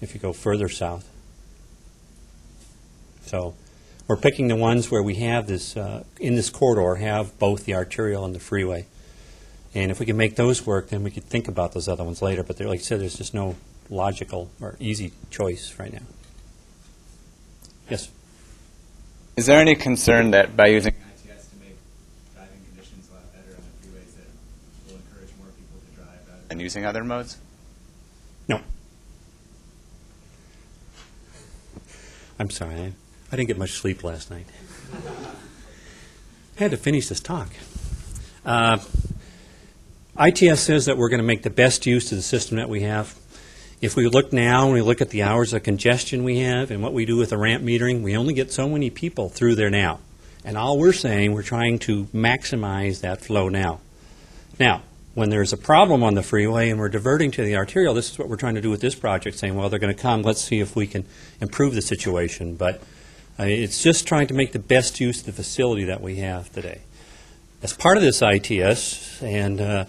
if you go further south. So we're picking the ones where we have this, in this corridor, have both the arterial and the freeway. And if we can make those work, then we could think about those other ones later. But like I said, there's just no logical or easy choice right now. Yes? Is there any concern that by using ITS to make driving conditions a lot better on the freeways that will encourage more people to drive rather and using other modes? No. I'm sorry. I didn't get much sleep last night. I had to finish this talk. ITS says that we're going to make the best use of the system that we have. If we look now and we look at the hours of congestion we have and what we do with the ramp metering, we only get so many people through there now. And all we're saying, we're trying to maximize that flow now. Now, when there's a problem on the freeway and we're diverting to the arterial, this is what we're trying to do with this project, saying, well, they're going to come, let's see if we can improve the situation. But it's just trying to make the best use of the facility that we have today. As part of this ITS, and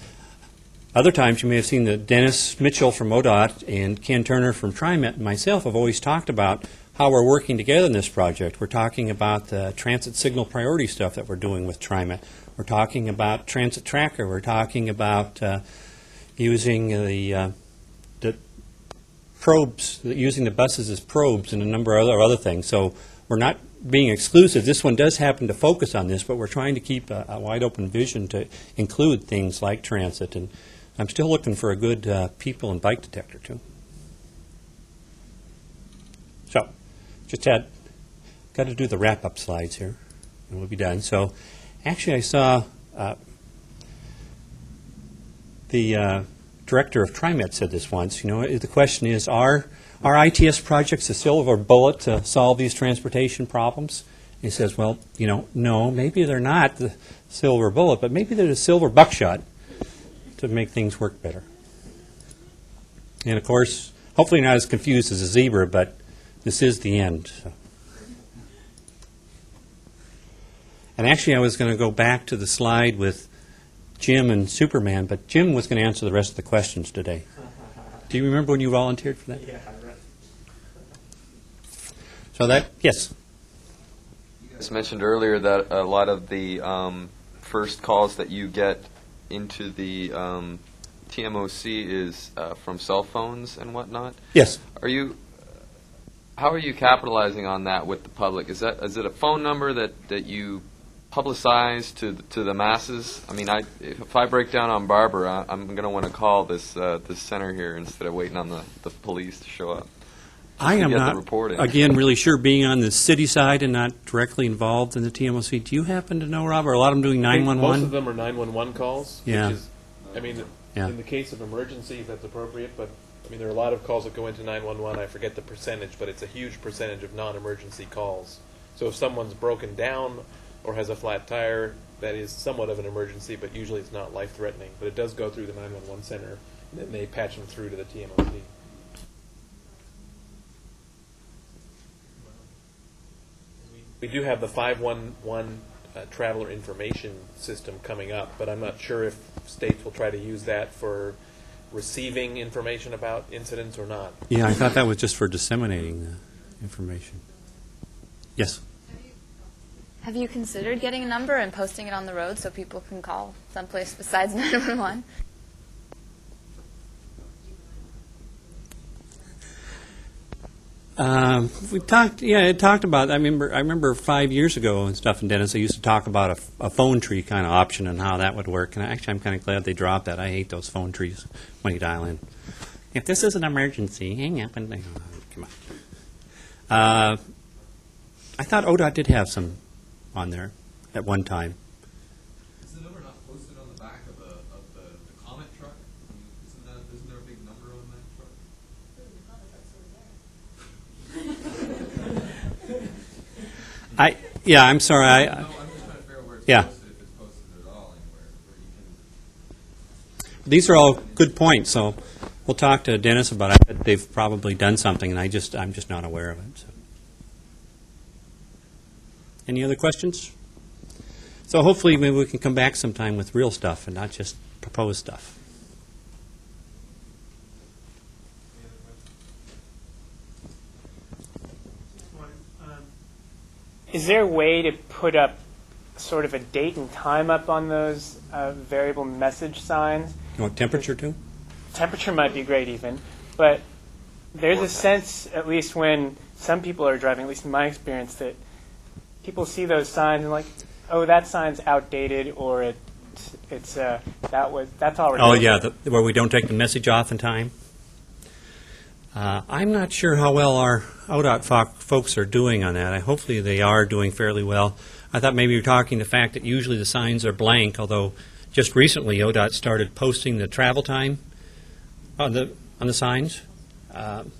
other times you may have seen that Dennis Mitchell from ODOT and Ken Turner from TriMet and myself have always talked about how we're working together in this project. We're talking about the transit signal priority stuff that we're doing with TriMet. We're talking about transit tracker. We're talking about using the probes, using the buses as probes and a number of other things. So we're not being exclusive. This one does happen to focus on this, but we're trying to keep a wide open vision to include things like transit. And I'm still looking for a good people and bike detector, too. So, just got to do the wrap-up slides here, and we'll be done. So, actually, I saw the director of TriMet said this once. The question is, are ITS projects a silver bullet to solve these transportation problems? And he says, well, no, maybe they're not the silver bullet, but maybe they're the silver buckshot to make things work better. And of course, hopefully not as confused as a zebra, but this is the end. So. And actually, I was going to go back to the slide with Jim and Superman, but Jim was going to answer the rest of the questions today. Do you remember when you volunteered for that? Yeah, right. So that, yes. You guys mentioned earlier that a lot of the first calls that you get into the TMOC is from cell phones and whatnot. Yes. How are you capitalizing on that with the public? Is it a phone number that you publicize to the masses? I mean, if I break down on Barbur, I'm going to want to call this center here instead of waiting on the police to show up. I am get the not, reporting. again, really sure, being on the city side and not directly involved in the TMOC. Do you happen to know, Rob? Are a lot of them doing I think 911? most of them are 911 calls. Yeah. Which is, I mean, Yeah. in the case of emergencies, that's appropriate, but I mean, there are a lot of calls that go into 911. I forget the percentage, but it's a huge percentage of non-emergency calls. So if someone's broken down or has a flat tire, that is somewhat of an emergency, but usually it's not life-threatening. But it does go through the 911 center, and then they patch them through to the TMOC. We do have the 511 traveler information system coming up, but I'm not sure if states will try to use that for receiving information about incidents or not. Yeah, I thought that was just for disseminating the information. Yes. Have you considered getting a number and posting it on the road so people can call someplace besides 911? We talked. Yeah, it talked about. I remember 5 years ago and stuff in Dennis. They used to talk about a phone tree kind of option and how that would work. And actually, I'm kind of glad they dropped that. I hate those phone trees when you dial in. If this is an emergency, hang up and come on. I thought ODOT did have some on there at one time. Is the number not posted on the back of the Comet truck? I mean, isn't there a big number on that truck? I'm sorry. No, I'm just trying to figure out where it's Yeah. posted, if it's posted at all anywhere, where you can. These are all good points. So we'll talk to Dennis about it. They've probably done something, and I'm just not aware of it. So. Any other questions? So hopefully maybe we can come back sometime with real stuff and not just proposed stuff. Is there a way to put up sort of a date and time up on those variable message signs? You want temperature too? Temperature might be great even, but there's a sense, at least when some people are driving, at least in my experience, that people see those signs and like, oh, that sign's outdated, or that's already. Oh yeah, where we don't take the message off in time. I'm not sure how well our ODOT folks are doing on that. Hopefully they are doing fairly well. I thought maybe you were talking the fact that usually the signs are blank, although just recently ODOT started posting the travel time on the signs. I'm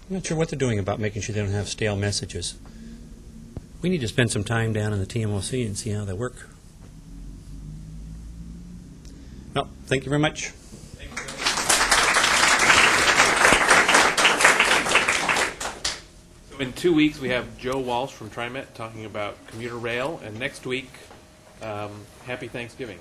not sure what they're doing about making sure they don't have stale messages. We need to spend some time down in the TMOC and see how they work. No, thank you very much. So in 2 weeks, we have Joe Walsh from TriMet talking about commuter rail, and next week, happy Thanksgiving.